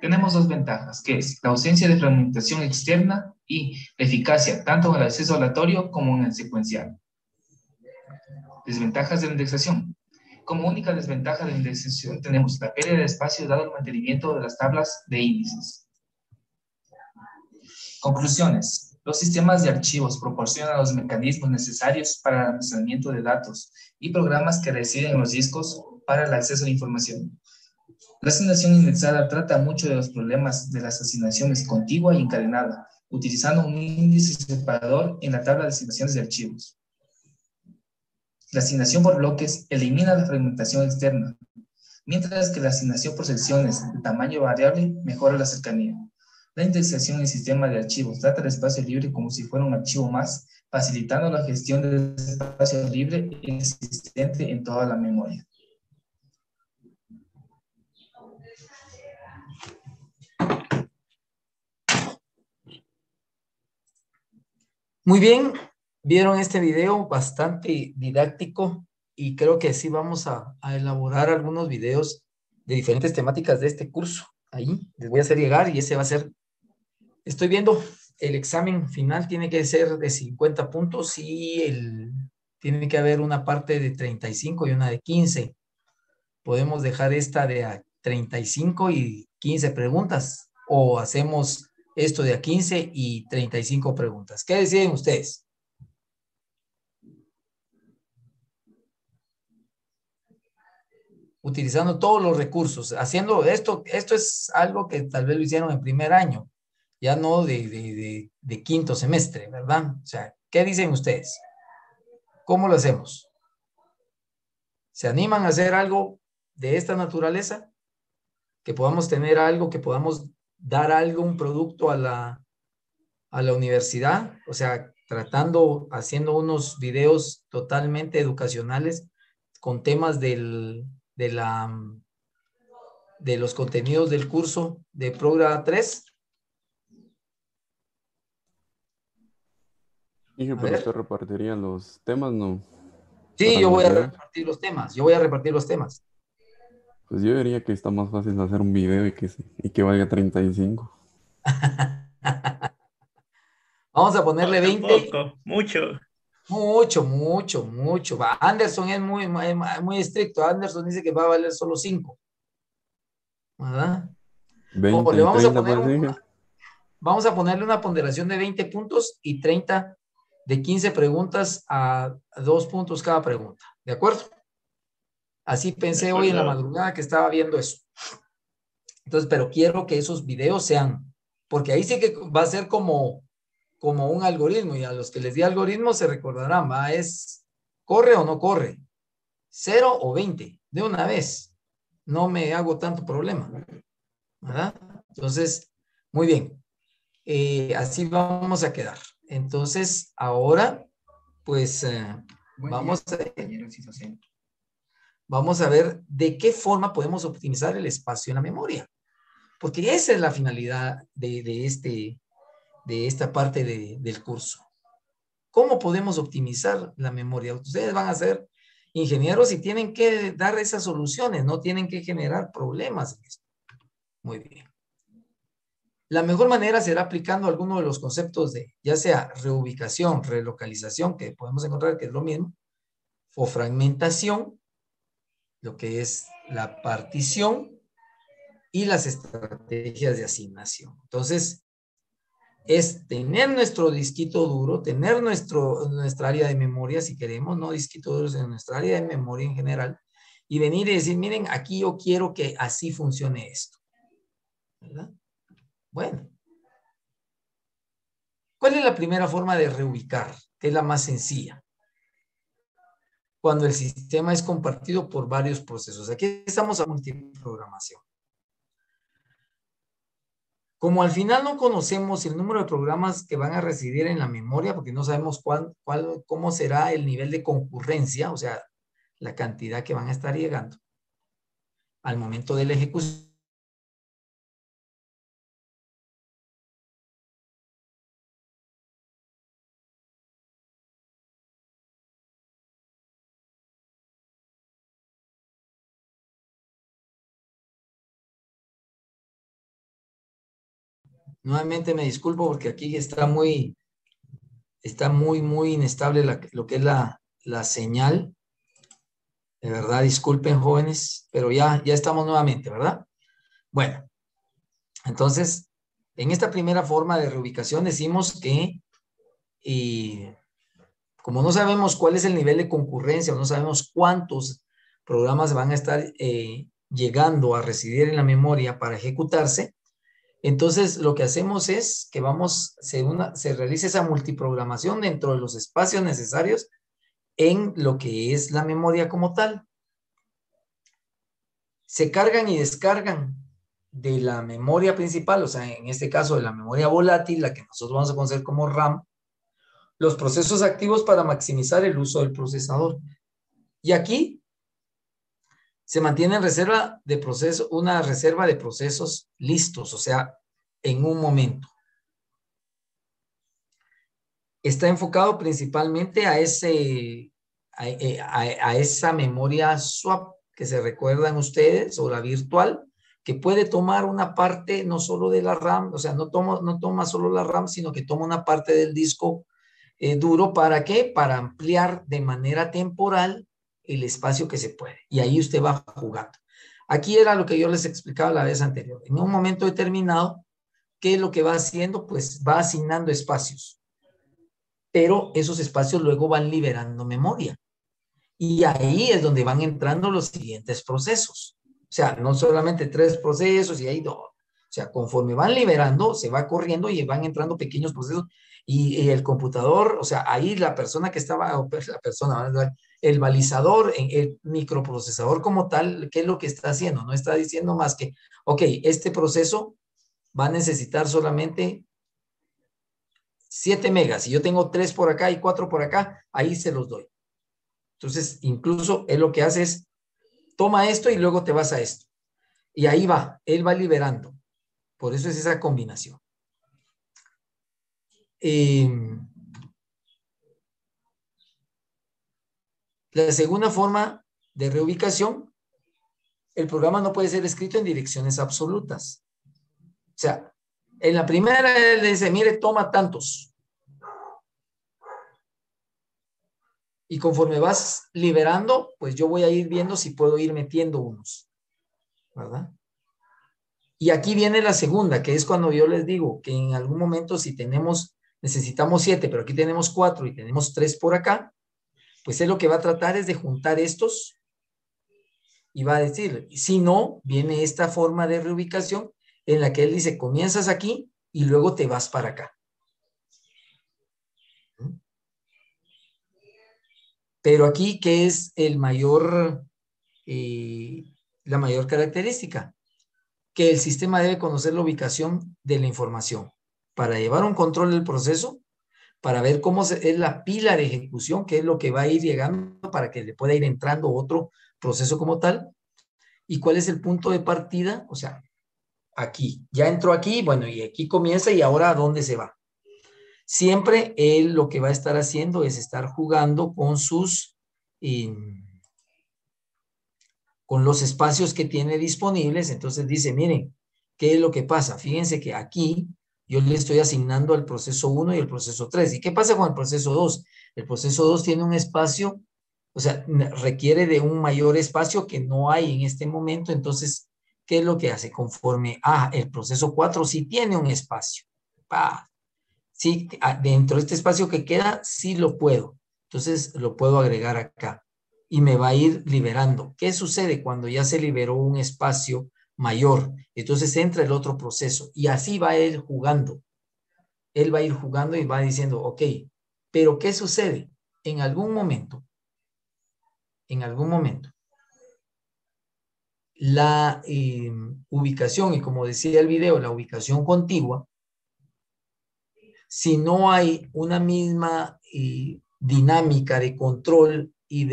Tenemos 2 ventajas, que es la ausencia de fragmentación externa y la eficacia tanto en el acceso aleatorio como en el secuencial. Desventajas de la indexación. Como única desventaja de la indexación tenemos la pérdida de espacio dado el mantenimiento de las tablas de índices. Conclusiones. Los sistemas de archivos proporcionan los mecanismos necesarios para el almacenamiento de datos y programas que residen en los discos para el acceso a la información. La asignación indexada trata mucho de los problemas de las asignaciones contigua y encadenada, utilizando un índice separador en la tabla de asignaciones de archivos. La asignación por bloques elimina la fragmentación externa, mientras que la asignación por secciones de tamaño variable mejora la cercanía. La indexación en sistema de archivos trata el espacio libre como si fuera un archivo más, facilitando la gestión del espacio libre existente en toda la memoria. Muy bien, vieron este video bastante didáctico y creo que sí vamos a elaborar algunos videos de diferentes temáticas de este curso. Ahí les voy a hacer llegar y ese va a ser, estoy viendo, el examen final tiene que ser de 50 puntos y tiene que haber una parte de 35 y una de 15. Podemos dejar esta de a 35 y 15 preguntas o hacemos esto de a 15 y 35 preguntas. ¿Qué deciden ustedes? Utilizando todos los recursos, haciendo esto es algo que tal vez lo hicieron en primer año, ya no de quinto semestre, ¿verdad? O sea, ¿qué dicen ustedes? ¿Cómo lo hacemos? ¿Se animan a hacer algo de esta naturaleza? Que podamos tener algo, que podamos dar algo, un producto a la universidad, o sea, haciendo unos videos totalmente educacionales con temas de los contenidos del curso de Programa 3. Dije, pero usted repartiría los temas, ¿no? Sí, yo voy a repartir los temas. Pues yo diría que está más fácil hacer un video y que valga 35. Vamos a ponerle 20. Poco, mucho. Mucho. Anderson es muy estricto. Anderson dice que va a valer solo 5. ¿Verdad? 20 y 30 vamos a ponerle una ponderación de 20 puntos y 30 de 15 preguntas a 2 puntos cada pregunta. ¿De acuerdo? Así pensé hoy en la madrugada que estaba viendo eso. Entonces, pero quiero que esos videos sean, porque ahí sí que va a ser como un algoritmo, y a los que les di algoritmo se recordarán, ¿va? Es corre o no corre, 0 o 20, de una vez. No me hago tanto problema, ¿verdad? Entonces, muy bien. Así vamos a quedar. Entonces, ahora, pues, vamos a ver de qué forma podemos optimizar el espacio en la memoria. Porque esa es la finalidad de esta parte del curso. ¿Cómo podemos optimizar la memoria? Ustedes van a ser ingenieros y tienen que dar esas soluciones, no tienen que generar problemas en esto. Muy bien. La mejor manera será aplicando alguno de los conceptos de, ya sea reubicación, relocalización, que podemos encontrar que es lo mismo, o fragmentación, lo que es la partición, y las estrategias de asignación. Entonces, es tener nuestro disquito duro, tener nuestra área de memoria, si queremos, no disquito duro, sino nuestra área de memoria en general, y venir y decir, miren, aquí yo quiero que así funcione esto. ¿Verdad? Bueno. ¿Cuál es la primera forma de reubicar? Que es la más sencilla. Cuando el sistema es compartido por varios procesos. Aquí estamos a multiprogramación. Como al final no conocemos el número de programas que van a residir en la memoria, porque no sabemos cómo será el nivel de concurrencia, o sea, la cantidad que van a estar llegando al momento de la ejecución. Nuevamente me disculpo porque aquí está muy inestable lo que es la señal. De verdad, disculpen, jóvenes, pero ya estamos nuevamente, ¿verdad? Bueno, entonces, en esta primera forma de reubicación decimos que como no sabemos cuál es el nivel de concurrencia o no sabemos cuántos programas van a estar llegando a residir en la memoria para ejecutarse, entonces lo que hacemos es que se realice esa multiprogramación dentro de los espacios necesarios en lo que es la memoria como tal. Se cargan y descargan de la memoria principal, o sea, en este caso de la memoria volátil, la que nosotros vamos a conocer como RAM, los procesos activos para maximizar el uso del procesador. Y aquí se mantiene en reserva de proceso, una reserva de procesos listos, o sea, en un momento. Está enfocado principalmente a esa memoria swap que se recuerdan ustedes, o la virtual, que puede tomar una parte no solo de la RAM, o sea, no toma solo la RAM, sino que toma una parte del disco duro. ¿Para qué? Para ampliar de manera temporal el espacio que se puede. Y ahí usted va jugando. Aquí era lo que yo les explicaba la vez anterior. En un momento determinado, ¿qué es lo que va haciendo? Pues va asignando espacios. Pero esos espacios luego van liberando memoria. Y ahí es donde van entrando los siguientes procesos. O sea, no solamente 3 procesos y ahí 2. O sea, conforme van liberando, se va corriendo y van entrando pequeños procesos. Y el computador, o sea, ahí la persona que estaba, el balizador, el microprocesador como tal, ¿qué es lo que está haciendo? No está diciendo más que, ok, este proceso va a necesitar solamente 7 megas. Si yo tengo 3 por acá y 4 por acá, ahí se los doy. Entonces, incluso él lo que hace es, toma esto y luego te vas a esto. Y ahí va, él va liberando. Por eso es esa combinación. La segunda forma de reubicación, el programa no puede ser escrito en direcciones absolutas. O sea, en la primera él le dice, mire, toma tantos. Y conforme vas liberando, pues yo voy a ir viendo si puedo ir metiendo unos. ¿Verdad? Y aquí viene la segunda, que es cuando yo les digo que en algún momento si necesitamos 7, pero aquí tenemos 4 y tenemos 3 por acá, pues él lo que va a tratar es de juntar estos y va a decir, si no, viene esta forma de reubicación en la que él dice, comienzas aquí y luego te vas para acá. Pero aquí, ¿qué es la mayor característica? Que el sistema debe conocer la ubicación de la información para llevar un control del proceso, para ver cómo es la pila de ejecución, que es lo que va a ir llegando para que le pueda ir entrando otro proceso como tal, y cuál es el punto de partida, o sea, aquí, ya entró aquí, bueno, y aquí comienza y ahora ¿a dónde se va? Siempre él lo que va a estar haciendo es estar jugando con con los espacios que tiene disponibles. Entonces dice, miren, ¿qué es lo que pasa? Fíjense que aquí yo le estoy asignando al proceso 1 y el proceso 3. ¿Y qué pasa con el proceso 2? El proceso 2 tiene un espacio, o sea, requiere de un mayor espacio que no hay en este momento. Entonces, ¿qué es lo que hace? Conforme el proceso 4 sí tiene un espacio. Sí, dentro de este espacio que queda, sí lo puedo. Entonces, lo puedo agregar acá y me va a ir liberando. ¿Qué sucede cuando ya se liberó un espacio mayor? Entonces entra el otro proceso y así va él jugando. Él va a ir jugando y va diciendo, ok, pero ¿qué sucede? En algún momento, la ubicación, y como decía el video, la ubicación contigua, si no hay una misma dinámica de control y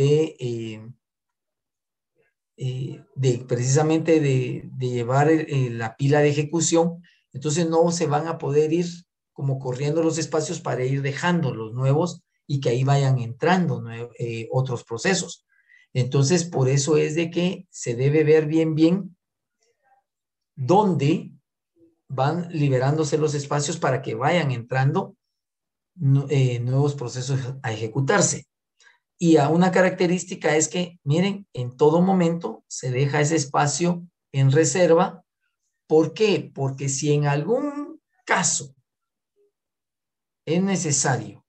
precisamente de llevar la pila de ejecución, entonces no se van a poder ir como corriendo los espacios para ir dejando los nuevos y que ahí vayan entrando otros procesos. Entonces, por eso es de que se debe ver bien dónde van liberándose los espacios para que vayan entrando nuevos procesos a ejecutarse. Y una característica es que, miren, en todo momento se deja ese espacio en reserva. ¿Por qué? Porque si en algún caso es necesario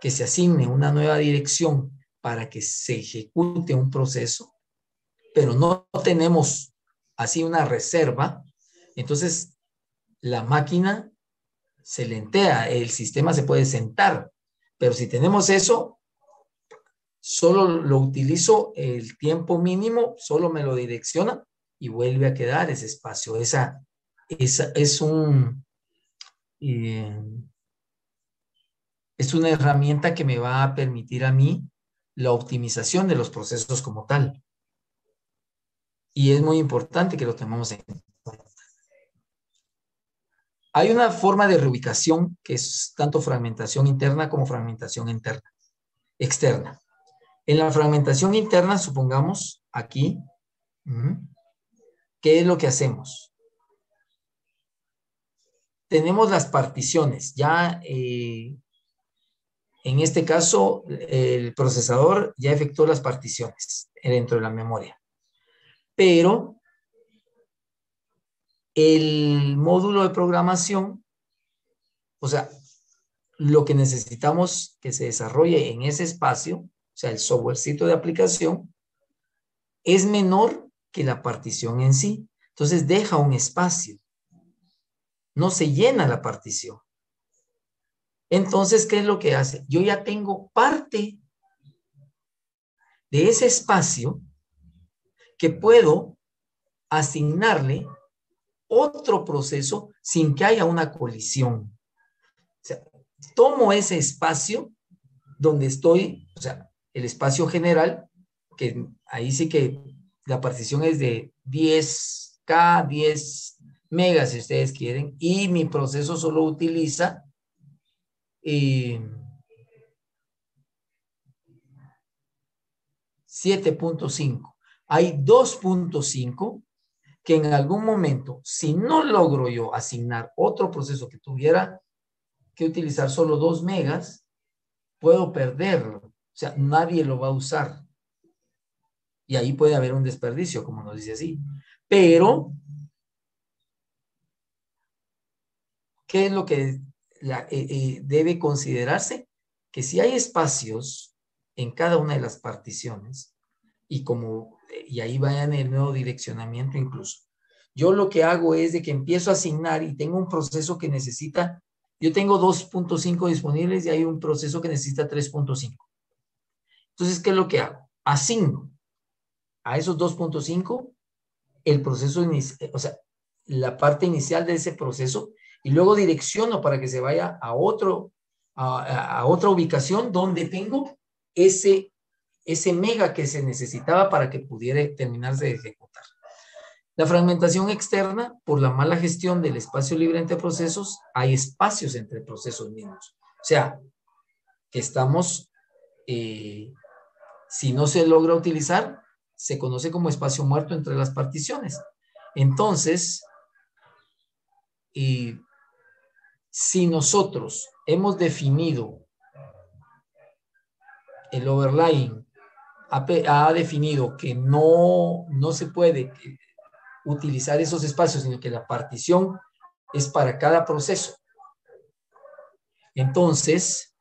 que se asigne una nueva dirección para que se ejecute un proceso, pero no tenemos así una reserva, entonces la máquina se lentea, el sistema se puede sentar. Pero si tenemos eso, solo lo utilizo el tiempo mínimo, solo me lo direcciona y vuelve a quedar ese espacio. Esa es una herramienta que me va a permitir a mí la optimización de los procesos como tal. Y es muy importante que lo tengamos en cuenta. Hay una forma de reubicación que es tanto fragmentación interna como fragmentación externa. En la fragmentación interna, supongamos aquí, ¿qué es lo que hacemos? Tenemos las particiones. Ya en este caso, el procesador ya efectuó las particiones dentro de la memoria. Pero el módulo de programación, o sea, lo que necesitamos que se desarrolle en ese espacio, o sea, el softwarecito de aplicación, es menor que la partición en sí. Entonces deja un espacio. No se llena la partición. Entonces, ¿qué es lo que hace? Yo ya tengo parte de ese espacio que puedo asignarle otro proceso sin que haya una colisión. O sea, tomo ese espacio donde estoy, o sea, el espacio general, que ahí sí que la partición es de 10K, 10 megas si ustedes quieren, y mi proceso solo utiliza 7.5. Hay 2.5 que en algún momento, si no logro yo asignar otro proceso que tuviera que utilizar solo 2 megas, puedo perderlo. O sea, nadie lo va a usar. Y ahí puede haber un desperdicio, como nos dice así. Pero, ¿qué es lo que debe considerarse? Que si hay espacios en cada una de las particiones, y ahí va en el nuevo direccionamiento incluso, yo lo que hago es de que empiezo a asignar y tengo un proceso que necesita, yo tengo 2.5 disponibles y hay un proceso que necesita 3.5. Entonces, ¿qué es lo que hago? Asigno a esos 2.5 el proceso inicial, o sea, la parte inicial de ese proceso, y luego direcciono para que se vaya a otro a otra ubicación donde tengo ese mega que se necesitaba para que pudiera terminarse de ejecutar. La fragmentación externa, por la mala gestión del espacio libre entre procesos, hay espacios entre procesos mismos. O sea, que estamos, si no se logra utilizar, se conoce como espacio muerto entre las particiones. Entonces, si nosotros hemos definido, el overlaying ha definido que no se puede utilizar esos espacios, sino que la partición es para cada proceso. Entonces,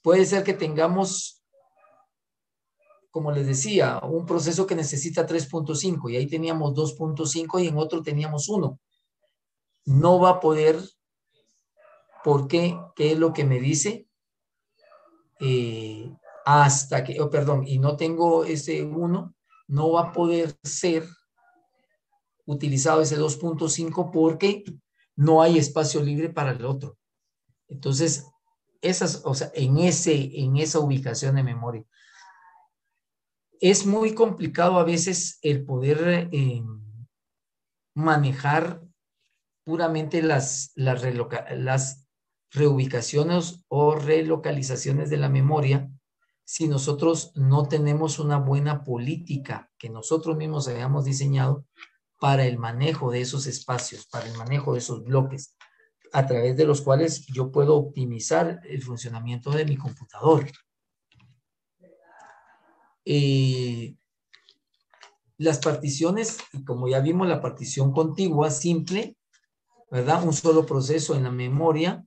puede ser que tengamos, como les decía, un proceso que necesita 3.5 y ahí teníamos 2.5 y en otro teníamos 1. No va a poder, ¿por qué? ¿Qué es lo que me dice? Hasta que, y no tengo ese 1, no va a poder ser utilizado ese 2.5 porque no hay espacio libre para el otro. Entonces, en esa ubicación de memoria. Es muy complicado a veces el poder manejar puramente las reubicaciones o relocalizaciones de la memoria si nosotros no tenemos una buena política que nosotros mismos hayamos diseñado para el manejo de esos espacios, para el manejo de esos bloques, a través de los cuales yo puedo optimizar el funcionamiento de mi computador. Las particiones, como ya vimos, la partición contigua simple, ¿verdad? Un solo proceso en la memoria,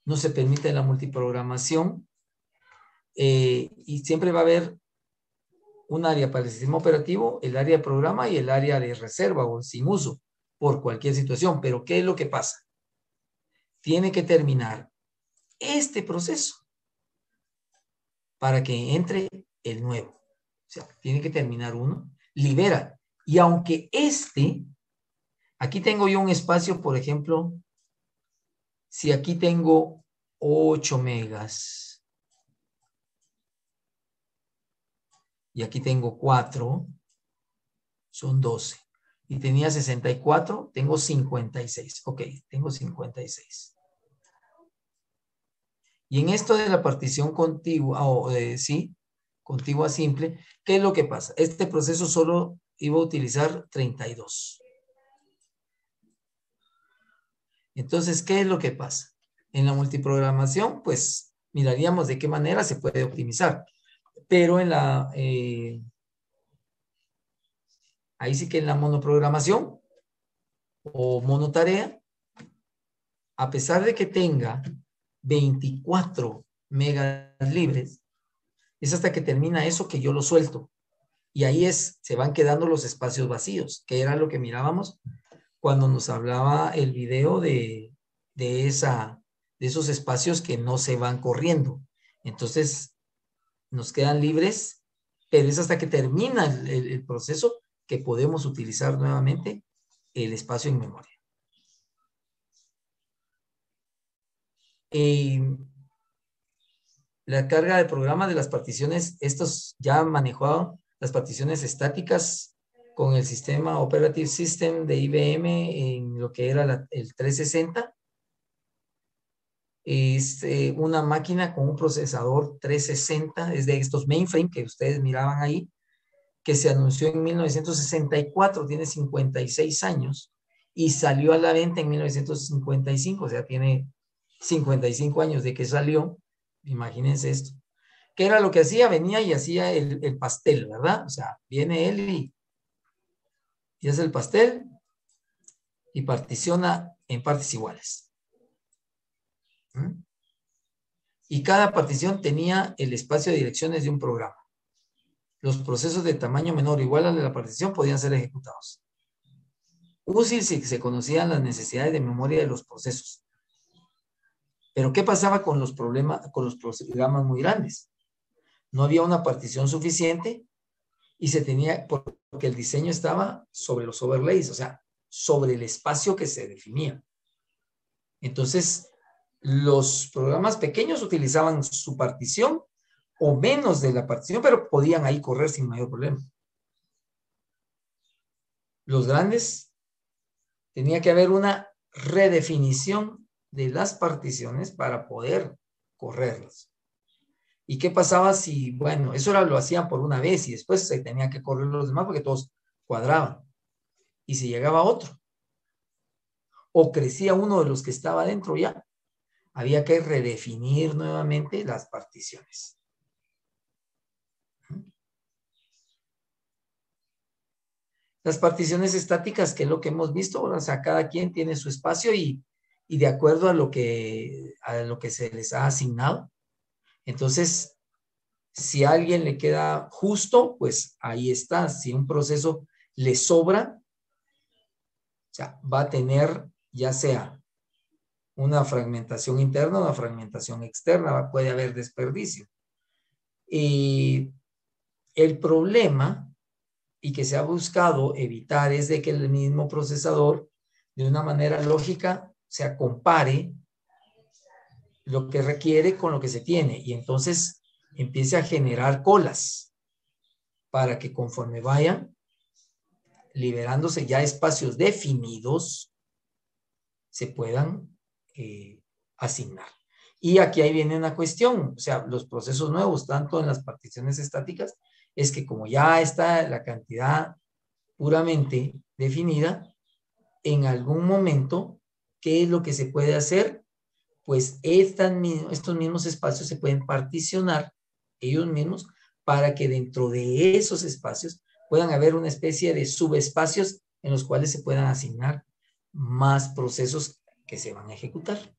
no se permite la multiprogramación, y siempre va a haber un área para el sistema operativo, el área de programa y el área de reserva o sin uso, por cualquier situación. Pero ¿qué es lo que pasa? Tiene que terminar este proceso para que entre el nuevo. O sea, tiene que terminar uno, libera. Y aunque aquí tengo yo un espacio, por ejemplo, si aquí tengo 8 megas y aquí tengo 4, son 12. Y tenía 64, tengo 56. Ok, tengo 56. Y en esto de la partición contigua, contigua simple, ¿qué es lo que pasa? Este proceso solo iba a utilizar 32. Entonces, ¿qué es lo que pasa? En la multiprogramación, pues, miraríamos de qué manera se puede optimizar. Pero ahí sí que en la monoprogramación o monotarea, a pesar de que tenga 24 megas libres, es hasta que termina eso que yo lo suelto. Y ahí se van quedando los espacios vacíos, que era lo que mirábamos cuando nos hablaba el video de esos espacios que no se van corriendo. Entonces, nos quedan libres, pero es hasta que termina el proceso que podemos utilizar nuevamente el espacio en memoria. La carga de programa de las particiones, estos ya han manejado las particiones estáticas con el sistema Operative System de IBM en lo que era el 360. Es una máquina con un procesador 360, es de estos mainframe que ustedes miraban ahí, que se anunció en 1964, tiene 56 años, y salió a la venta en 1955, o sea, tiene 55 años de que salió. Imagínense esto. ¿Qué era lo que hacía? Venía y hacía el pastel, ¿verdad? O sea, viene él y hace el pastel y particiona en partes iguales. Y cada partición tenía el espacio de direcciones de un programa. Los procesos de tamaño menor o igual al de la partición podían ser ejecutados. Útil si se conocían las necesidades de memoria de los procesos. Pero ¿qué pasaba con los programas muy grandes? No había una partición suficiente y se tenía, porque el diseño estaba sobre los overlays, o sea, sobre el espacio que se definía. Entonces, Los programas pequeños utilizaban su partición o menos de la partición, pero podían ahí correr sin mayor problema. Los grandes, tenía que haber una redefinición de las particiones para poder correrlas. ¿Y qué pasaba si, bueno, eso lo hacían por una vez y después se tenía que correr los demás porque todos cuadraban? Y si llegaba otro, o crecía uno de los que estaba dentro ya, había que redefinir nuevamente las particiones. Las particiones estáticas, que es lo que hemos visto, o sea, cada quien tiene su espacio y de acuerdo a lo que se les ha asignado. Entonces, si a alguien le queda justo, pues ahí está. Si un proceso le sobra, o sea, va a tener ya sea una fragmentación interna o una fragmentación externa, puede haber desperdicio. Y el problema, y que se ha buscado evitar, es de que el mismo procesador, de una manera lógica, se compare lo que requiere con lo que se tiene, y entonces empiece a generar colas para que conforme vayan liberándose ya espacios definidos, se puedan asignar. Y aquí ahí viene una cuestión, o sea, los procesos nuevos, tanto en las particiones estáticas, es que como ya está la cantidad puramente definida, en algún momento, ¿qué es lo que se puede hacer? Pues estos mismos espacios se pueden particionar ellos mismos para que dentro de esos espacios puedan haber una especie de subespacios en los cuales se puedan asignar más procesos que se van a ejecutar.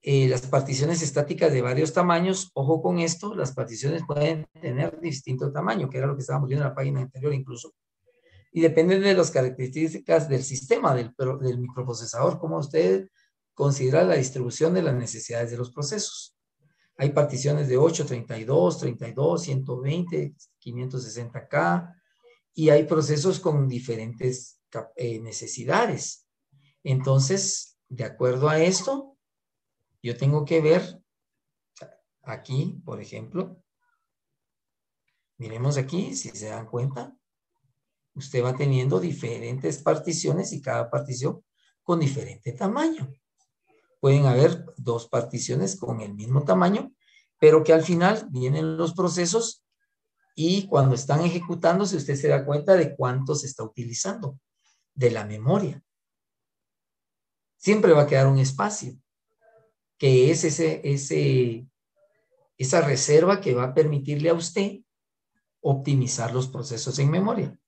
Las particiones estáticas de varios tamaños, ojo con esto, las particiones pueden tener distinto tamaño, que era lo que estábamos viendo en la página anterior incluso, y dependen de las características del sistema, del microprocesador, cómo usted considera la distribución de las necesidades de los procesos. Hay particiones de 8, 32, 120, 560K, y hay procesos con diferentes necesidades. Entonces, de acuerdo a esto, yo tengo que ver aquí, por ejemplo, miremos aquí, si se dan cuenta, usted va teniendo diferentes particiones y cada partición con diferente tamaño. Pueden haber dos particiones con el mismo tamaño, pero que al final vienen los procesos y cuando están ejecutándose usted se da cuenta de cuánto se está utilizando de la memoria. Siempre va a quedar un espacio, que es esa reserva que va a permitirle a usted optimizar los procesos en memoria.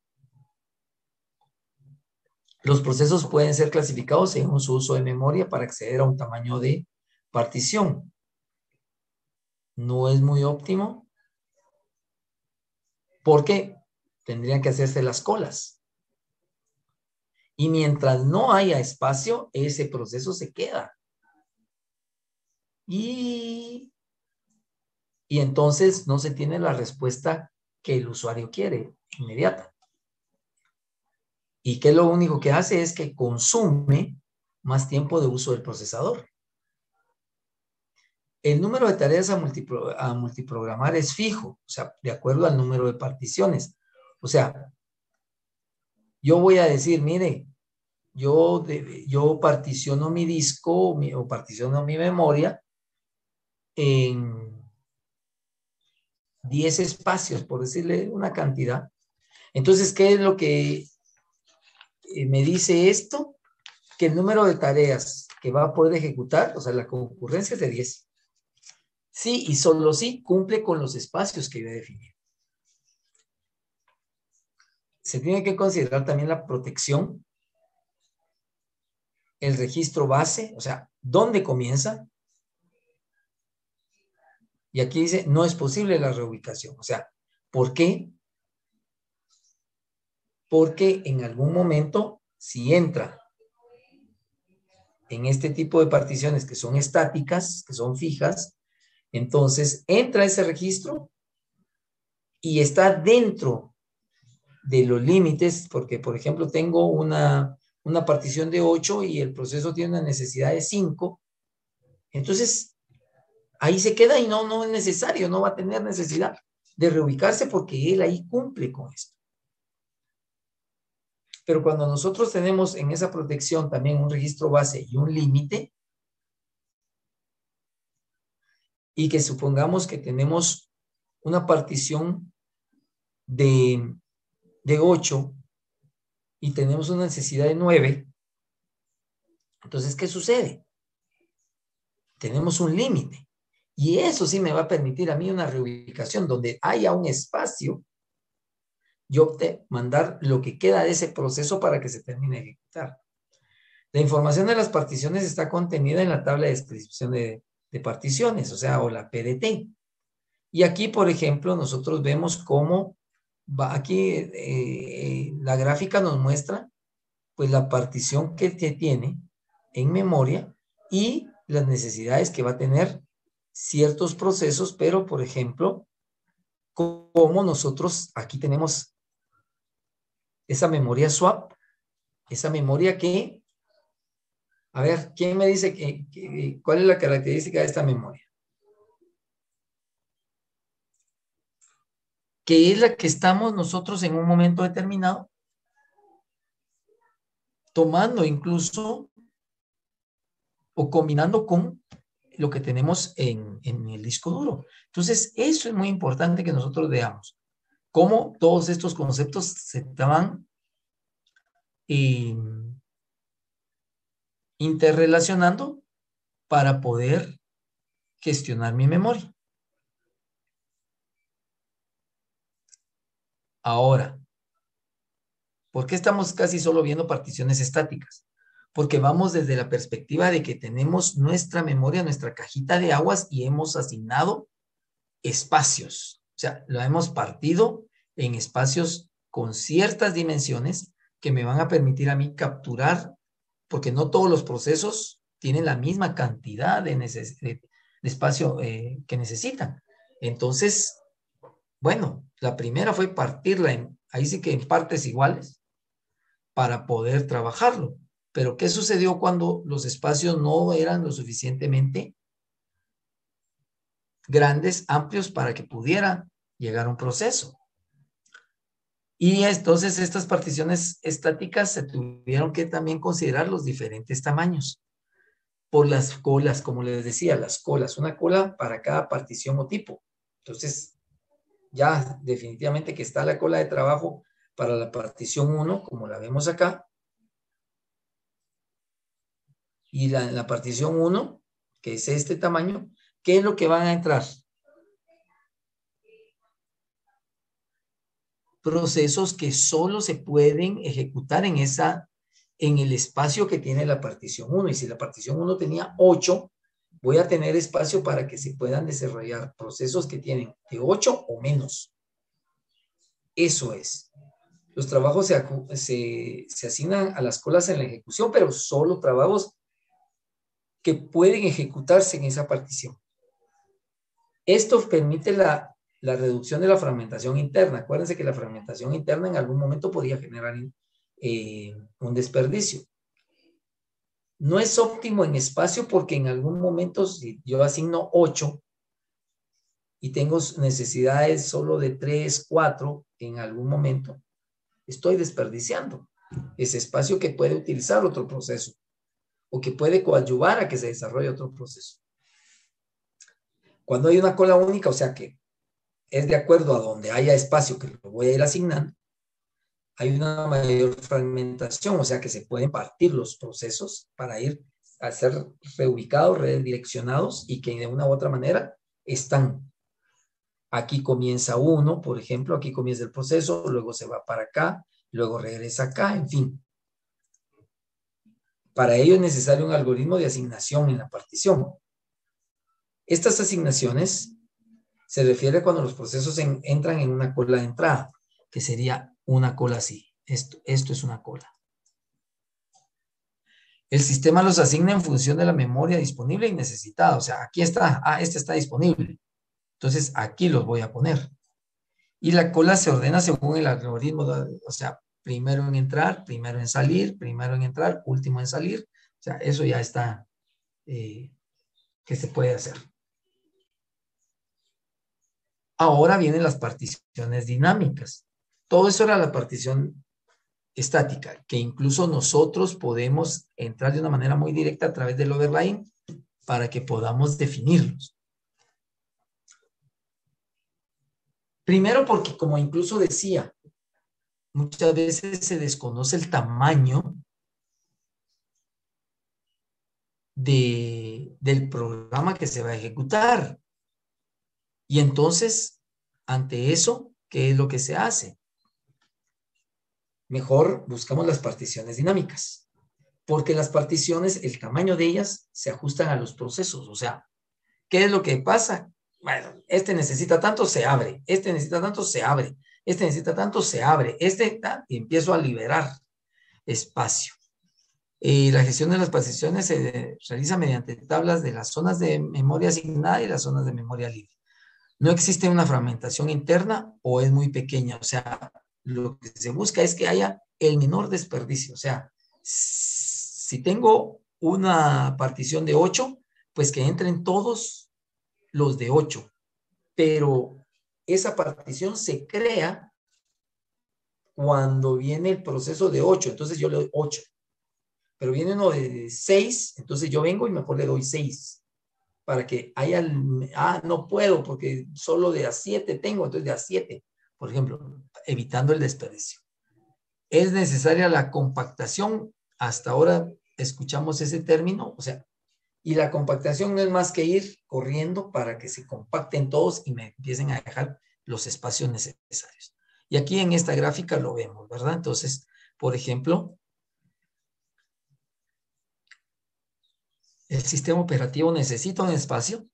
Los procesos pueden ser clasificados según su uso de memoria para acceder a un tamaño de partición. No es muy óptimo porque tendrían que hacerse las colas. Y mientras no haya espacio, ese proceso se queda. Y entonces no se tiene la respuesta que el usuario quiere, inmediata. Y que lo único que hace es que consume más tiempo de uso del procesador. El número de tareas a multiprogramar es fijo, o sea, de acuerdo al número de particiones. O sea, yo voy a decir, mire, yo particiono mi disco o particiono mi memoria en 10 espacios, por decirle una cantidad. Entonces, ¿qué es lo que me dice esto? Que el número de tareas que va a poder ejecutar, o sea, la concurrencia es de 10. Sí y solo sí cumple con los espacios que yo he definido. Se tiene que considerar también la protección, el registro base, o sea, ¿dónde comienza? Y aquí dice, no es posible la reubicación. O sea, ¿por qué? Porque en algún momento, si entra en este tipo de particiones que son estáticas, que son fijas, entonces entra ese registro y está dentro de los límites, porque por ejemplo tengo una una partición de 8 y el proceso tiene una necesidad de 5, entonces ahí se queda y no es necesario, no va a tener necesidad de reubicarse porque él ahí cumple con esto. Pero cuando nosotros tenemos en esa protección también un registro base y un límite, y que supongamos que tenemos una partición de 8 y tenemos una necesidad de 9, entonces, ¿qué sucede? Tenemos un límite. Y eso sí me va a permitir a mí una reubicación donde haya un espacio, yo mandar lo que queda de ese proceso para que se termine de ejecutar. La información de las particiones está contenida en la tabla de descripción de particiones, o sea, o la PDT. Y aquí, por ejemplo, nosotros vemos cómo va, aquí la gráfica nos muestra pues la partición que tiene en memoria y las necesidades que va a tener ciertos procesos, pero por ejemplo, como nosotros aquí tenemos esa memoria swap, esa memoria que, a ver, ¿quién me dice cuál es la característica de esta memoria? Que es la que estamos nosotros en un momento determinado tomando incluso o combinando con lo que tenemos en el disco duro. Entonces, eso es muy importante que nosotros veamos cómo todos estos conceptos se estaban interrelacionando para poder gestionar mi memoria. Ahora, ¿por qué estamos casi solo viendo particiones estáticas? Porque vamos desde la perspectiva de que tenemos nuestra memoria, nuestra cajita de aguas y hemos asignado espacios. O sea, lo hemos partido en espacios con ciertas dimensiones que me van a permitir a mí capturar, porque no todos los procesos tienen la misma cantidad de espacio que necesitan. Entonces, bueno, la primera fue partirla ahí sí que en partes iguales para poder trabajarlo. Pero ¿qué sucedió cuando los espacios no eran lo suficientemente grandes, amplios para que pudiera llegar a un proceso? Y entonces estas particiones estáticas se tuvieron que también considerar los diferentes tamaños. Por las colas, como les decía, las colas, una cola para cada partición o tipo. Entonces, ya definitivamente que está la cola de trabajo para la partición 1, como la vemos acá. Y la partición 1, que es este tamaño, ¿qué es lo que van a entrar? Procesos que solo se pueden ejecutar en el espacio que tiene la partición 1. Y si la partición 1 tenía 8, voy a tener espacio para que se puedan desarrollar procesos que tienen de 8 o menos. Eso es. Los trabajos se asignan a las colas en la ejecución, pero solo trabajos que pueden ejecutarse en esa partición. Esto permite la reducción de la fragmentación interna. Acuérdense que la fragmentación interna en algún momento podría generar un desperdicio. No es óptimo en espacio porque en algún momento si yo asigno 8 y tengo necesidades solo de 3, 4 en algún momento, estoy desperdiciando ese espacio que puede utilizar otro proceso o que puede coadyuvar a que se desarrolle otro proceso. Cuando hay una cola única, o sea que es de acuerdo a donde haya espacio que lo voy a ir asignando, hay una mayor fragmentación, o sea que se pueden partir los procesos para ir a ser reubicados, redireccionados y que de una u otra manera están. Aquí comienza uno, por ejemplo, aquí comienza el proceso, luego se va para acá, luego regresa acá, en fin. Para ello es necesario un algoritmo de asignación en la partición. Estas asignaciones se refiere cuando los procesos entran en una cola de entrada, que sería una cola así. Esto es una cola. El sistema los asigna en función de la memoria disponible y necesitada. O sea, aquí está, este está disponible. Entonces, aquí los voy a poner. Y la cola se ordena según el algoritmo, o sea, primero en entrar, primero en salir, primero en entrar, último en salir. O sea, eso ya está que se puede hacer. Ahora vienen las particiones dinámicas. Todo eso era la partición estática, que incluso nosotros podemos entrar de una manera muy directa a través del overlaying para que podamos definirlos. Primero porque, como incluso decía, muchas veces se desconoce el tamaño del programa que se va a ejecutar. Y entonces, ante eso, ¿qué es lo que se hace? Mejor buscamos las particiones dinámicas, porque las particiones, el tamaño de ellas se ajustan a los procesos. O sea, ¿qué es lo que pasa? Bueno, este necesita tanto, se abre. Este necesita tanto, se abre. Este necesita tanto, se abre. Y empiezo a liberar espacio. La gestión de las particiones se realiza mediante tablas de las zonas de memoria asignada y las zonas de memoria libre. No existe una fragmentación interna o es muy pequeña. O sea, lo que se busca es que haya el menor desperdicio. O sea, si tengo una partición de 8, pues que entren todos los de 8. Pero esa partición se crea cuando viene el proceso de 8. Entonces yo le doy 8. Pero viene uno de 6, entonces yo vengo y mejor le doy 6. Para que haya, no puedo porque solo de A7 tengo, entonces de A7, por ejemplo, evitando el desperdicio. Es necesaria la compactación, hasta ahora escuchamos ese término, o sea, y la compactación no es más que ir corriendo para que se compacten todos y me empiecen a dejar los espacios necesarios. Y aquí en esta gráfica lo vemos, ¿verdad? Entonces, por ejemplo, el sistema operativo necesita un espacio.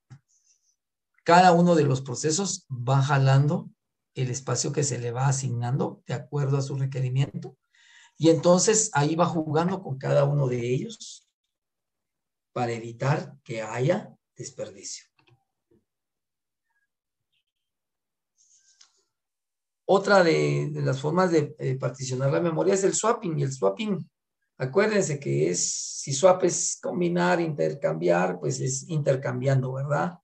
Cada uno de los procesos va jalando el espacio que se le va asignando de acuerdo a su requerimiento. Y entonces ahí va jugando con cada uno de ellos para evitar que haya desperdicio. Otra de las formas de particionar la memoria es el swapping. Y el swapping, acuérdense que si swap es combinar, intercambiar, pues es intercambiando, ¿verdad?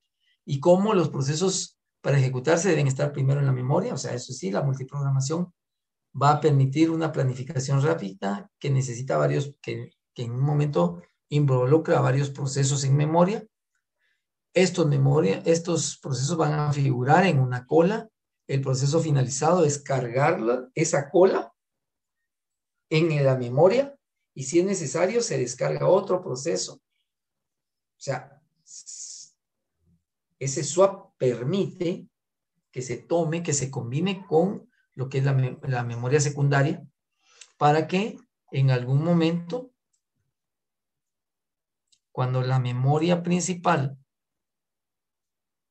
Y cómo los procesos para ejecutarse deben estar primero en la memoria. O sea, eso sí, la multiprogramación va a permitir una planificación rápida que necesita que en un momento involucra a varios procesos en memoria. Estos procesos van a figurar en una cola. El proceso finalizado es cargar esa cola en la memoria y si es necesario se descarga otro proceso. O sea, ese swap permite que se combine con lo que es la memoria secundaria para que en algún momento, cuando la memoria principal,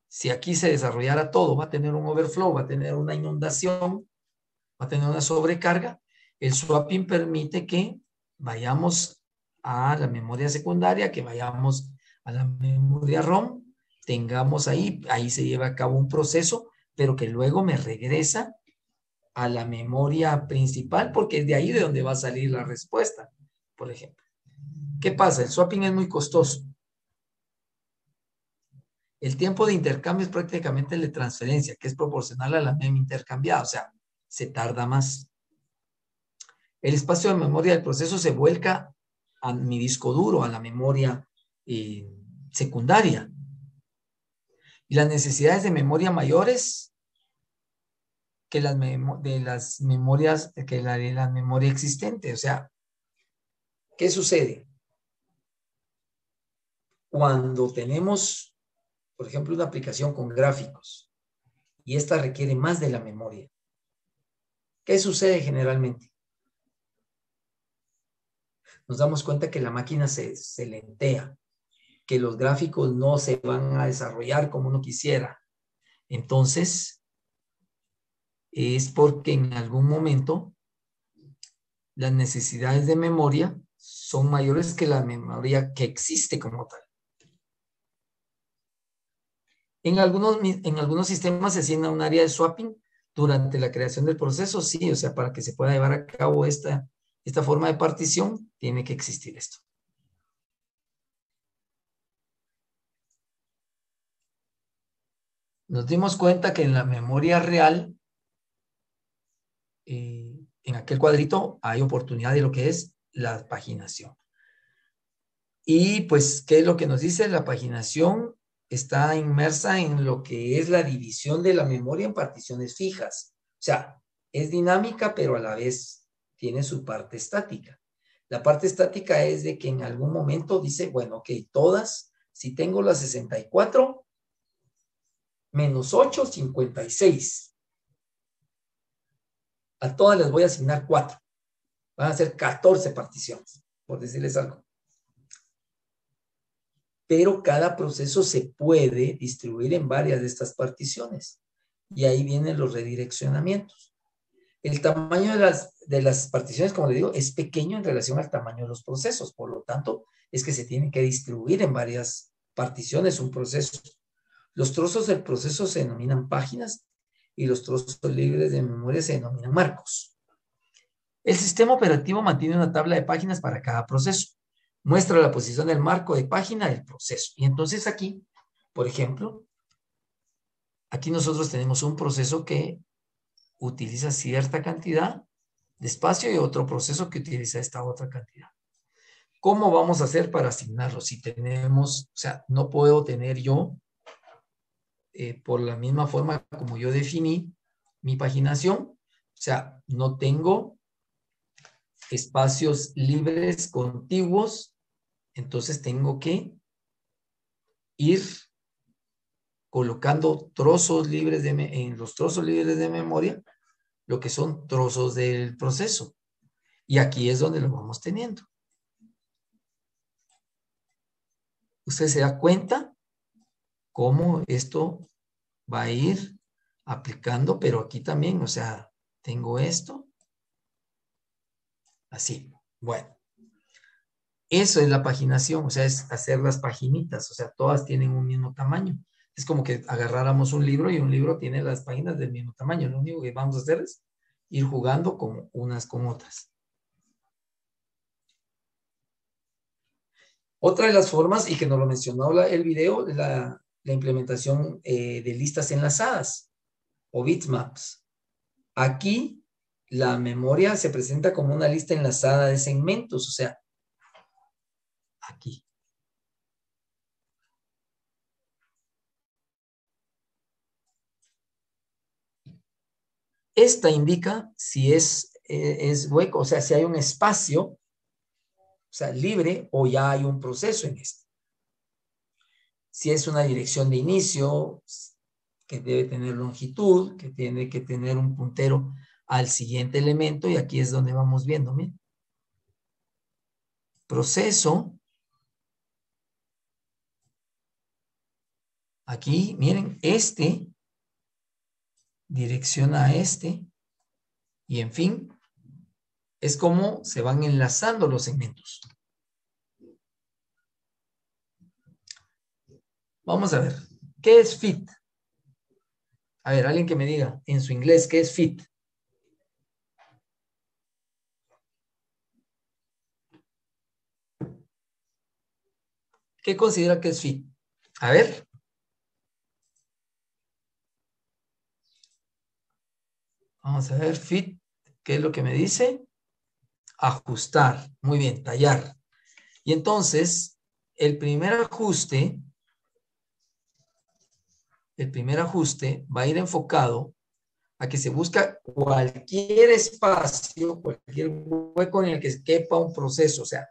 si aquí se desarrollara todo, va a tener un overflow, va a tener una inundación, va a tener una sobrecarga. El swapping permite que vayamos a la memoria secundaria, que vayamos a la memoria ROM, tengamos ahí se lleva a cabo un proceso, pero que luego me regresa a la memoria principal, porque es de ahí de donde va a salir la respuesta, por ejemplo. ¿Qué pasa? El swapping es muy costoso. El tiempo de intercambio es prácticamente el de transferencia, que es proporcional a la mem intercambiada, o sea, se tarda más. El espacio de memoria del proceso se vuelca a mi disco duro, a la memoria secundaria. Y las necesidades de memoria mayores que la memoria existente. O sea, ¿qué sucede? Cuando tenemos, por ejemplo, una aplicación con gráficos y esta requiere más de la memoria, ¿qué sucede generalmente? Nos damos cuenta que la máquina se lentea, que los gráficos no se van a desarrollar como uno quisiera. Entonces, es porque en algún momento las necesidades de memoria son mayores que la memoria que existe como tal. En algunos sistemas se asigna un área de swapping durante la creación del proceso, sí, o sea, para que se pueda llevar a cabo esta forma de partición, tiene que existir esto. Nos dimos cuenta que en la memoria real, en aquel cuadrito, hay oportunidad de lo que es la paginación. Y pues, ¿qué es lo que nos dice? La paginación está inmersa en lo que es la división de la memoria en particiones fijas. O sea, es dinámica, pero a la vez tiene su parte estática. La parte estática es de que en algún momento dice, bueno, ok, todas, si tengo las 64, menos 8, 56. A todas les voy a asignar 4. Van a ser 14 particiones, por decirles algo. Pero cada proceso se puede distribuir en varias de estas particiones. Y ahí vienen los redireccionamientos. El tamaño de las particiones, como les digo, es pequeño en relación al tamaño de los procesos. Por lo tanto, es que se tiene que distribuir en varias particiones un proceso. Los trozos del proceso se denominan páginas y los trozos libres de memoria se denominan marcos. El sistema operativo mantiene una tabla de páginas para cada proceso. Muestra la posición del marco de página del proceso. Y entonces aquí, por ejemplo, aquí nosotros tenemos un proceso que utiliza cierta cantidad de espacio y otro proceso que utiliza esta otra cantidad. ¿Cómo vamos a hacer para asignarlo? Si tenemos, o sea, no puedo tener yo, por la misma forma como yo definí mi paginación, o sea, no tengo espacios libres contiguos, entonces tengo que ir colocando trozos libres en los trozos libres de memoria, lo que son trozos del proceso. Y aquí es donde lo vamos teniendo. Usted se da cuenta cómo esto va a ir aplicando, pero aquí también, o sea, tengo esto. Así. Bueno. Eso es la paginación, o sea, es hacer las paginitas, o sea, todas tienen un mismo tamaño. Es como que agarráramos un libro y un libro tiene las páginas del mismo tamaño. Lo único que vamos a hacer es ir jugando con unas con otras. Otra de las formas, y que nos lo mencionó el video, es la implementación de listas enlazadas o bitmaps. Aquí la memoria se presenta como una lista enlazada de segmentos, o sea, aquí. Esta indica si es hueco, o sea, si hay un espacio, o sea, libre, o ya hay un proceso en este. Si es una dirección de inicio, que debe tener longitud, que tiene que tener un puntero al siguiente elemento, y aquí es donde vamos viendo, miren. Proceso. Aquí, miren, este direcciona a este, y en fin, es como se van enlazando los segmentos. Vamos a ver, ¿qué es fit? A ver, alguien que me diga en su inglés, ¿qué es fit? ¿Qué considera que es fit? A ver. Vamos a ver, fit, ¿qué es lo que me dice? Ajustar, muy bien, tallar. Y entonces, el primer ajuste va a ir enfocado a que se busca cualquier espacio, cualquier hueco en el que quepa un proceso. O sea,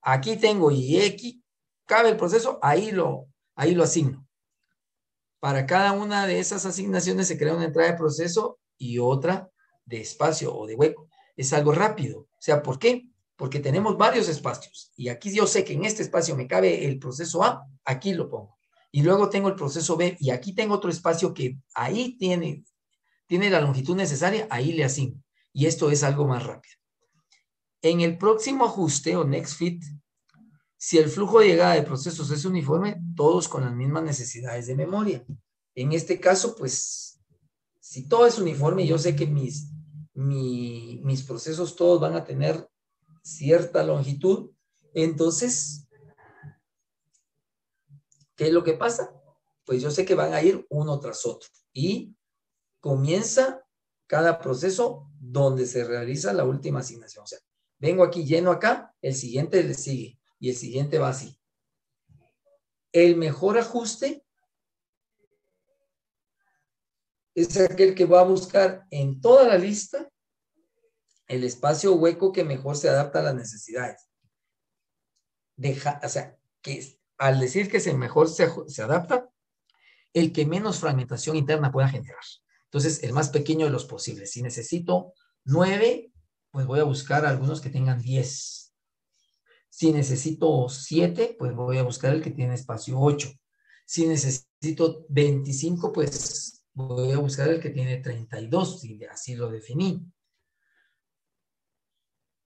aquí tengo y aquí cabe el proceso, ahí lo asigno. Para cada una de esas asignaciones se crea una entrada de proceso y otra de espacio o de hueco. Es algo rápido. O sea, ¿por qué? Porque tenemos varios espacios. Y aquí yo sé que en este espacio me cabe el proceso A, aquí lo pongo. Y luego tengo el proceso B y aquí tengo otro espacio que ahí tiene la longitud necesaria, ahí le asigno. Y esto es algo más rápido. En el próximo ajuste o next fit, si el flujo de llegada de procesos es uniforme, todos con las mismas necesidades de memoria. En este caso, pues, Si todo es uniforme, yo sé que mis procesos todos van a tener cierta longitud, entonces, ¿qué es lo que pasa? Pues yo sé que van a ir uno tras otro y comienza cada proceso donde se realiza la última asignación. O sea, vengo aquí, lleno acá, el siguiente le sigue y el siguiente va así. El mejor ajuste es aquel que va a buscar en toda la lista el espacio hueco que mejor se adapta a las necesidades. O sea, que al decir que mejor se adapta, el que menos fragmentación interna pueda generar. Entonces, el más pequeño de los posibles. Si necesito 9, pues voy a buscar algunos que tengan 10. Si necesito 7, pues voy a buscar el que tiene espacio 8. Si necesito 25, pues voy a buscar el que tiene 32, si así lo definí.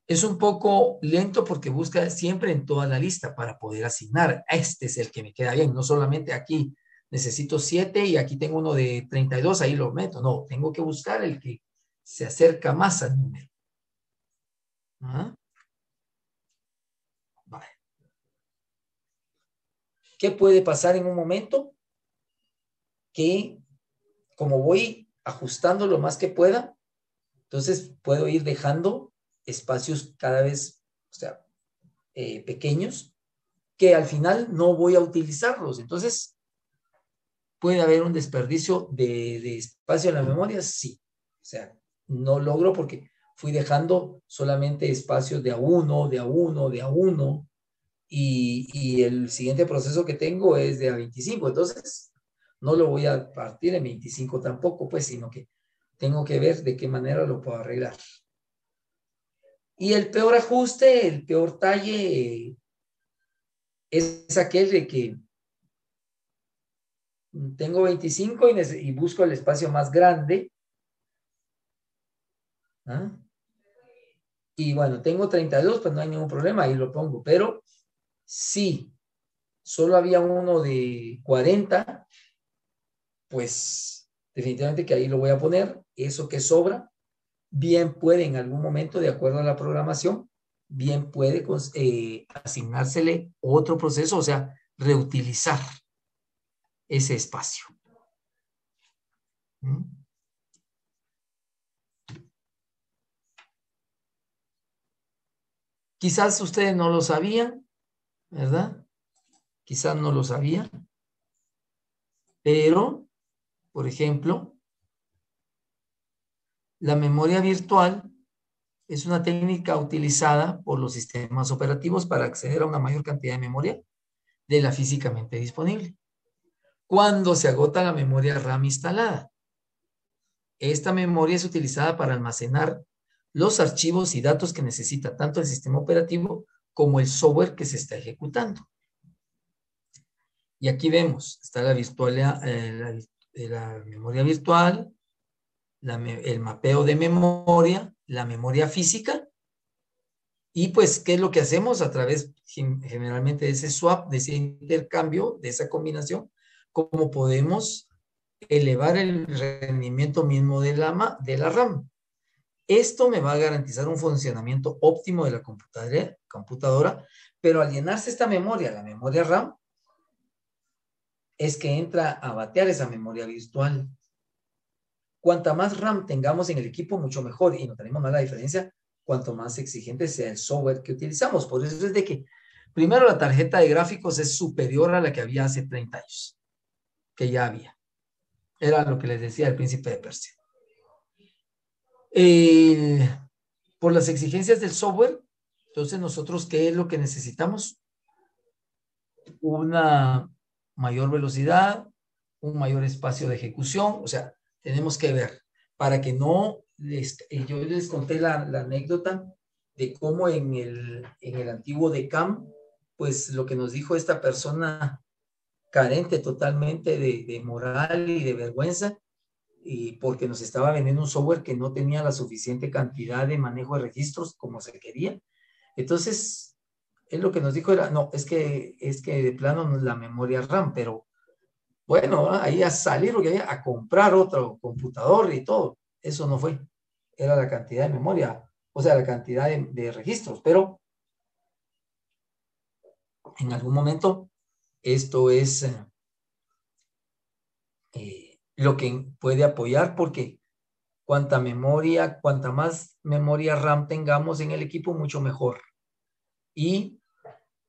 Es un poco lento porque busca siempre en toda la lista para poder asignar. Este es el que me queda bien, no solamente aquí necesito 7 y aquí tengo uno de 32, ahí lo meto. No, tengo que buscar el que se acerca más al número. ¿Ah? Vale. ¿Qué puede pasar en un momento? Que como voy ajustando lo más que pueda, entonces puedo ir dejando espacios cada vez, o sea, pequeños, que al final no voy a utilizarlos. Entonces, ¿puede haber un desperdicio de espacio en la memoria? Sí. O sea, no logro porque fui dejando solamente espacios de a uno, de a uno, de a uno, y el siguiente proceso que tengo es de a 25. Entonces, no lo voy a partir en 25 tampoco, pues, sino que tengo que ver de qué manera lo puedo arreglar. Y el peor ajuste, el peor talle, es aquel de que tengo 25 y busco el espacio más grande. ¿Ah? Y bueno, tengo 32, pues no hay ningún problema, ahí lo pongo. Pero si solo había uno de 40, pues definitivamente que ahí lo voy a poner. Eso que sobra, bien puede en algún momento, de acuerdo a la programación, bien puede asignársele otro proceso, o sea, reutilizar ese espacio. ¿Mm? Quizás ustedes no lo sabían, ¿verdad? Quizás no lo sabían, pero, por ejemplo, la memoria virtual es una técnica utilizada por los sistemas operativos para acceder a una mayor cantidad de memoria de la físicamente disponible. Cuando se agota la memoria RAM instalada, esta memoria es utilizada para almacenar los archivos y datos que necesita tanto el sistema operativo como el software que se está ejecutando. Y aquí vemos, está la memoria virtual, el mapeo de memoria, la memoria física, y pues, ¿qué es lo que hacemos? A través generalmente de ese swap, de ese intercambio, de esa combinación, cómo podemos elevar el rendimiento mismo de la RAM. Esto me va a garantizar un funcionamiento óptimo de la computadora, pero al llenarse esta memoria, la memoria RAM, es que entra a batear esa memoria virtual. Cuanta más RAM tengamos en el equipo, mucho mejor, y notaremos más la diferencia cuanto más exigente sea el software que utilizamos. Por eso es de que, primero, la tarjeta de gráficos es superior a la que había hace 30 años, que ya había. Era lo que les decía el Príncipe de Persia. Por las exigencias del software, entonces nosotros, ¿qué es lo que necesitamos? Una mayor velocidad, un mayor espacio de ejecución, o sea, tenemos que ver, para que no, yo les conté la anécdota de cómo en el antiguo DECAM, pues lo que nos dijo esta persona carente totalmente de moral y de vergüenza, y porque nos estaba vendiendo un software que no tenía la suficiente cantidad de manejo de registros como se quería. Entonces, él lo que nos dijo era, no, es que de plano no es la memoria RAM, pero Bueno, ahí a salir porque había a comprar otro computador y todo. Eso no fue. Era la cantidad de memoria, o sea, la cantidad de registros. Pero en algún momento esto es lo que puede apoyar porque cuanta más memoria RAM tengamos en el equipo, mucho mejor. Y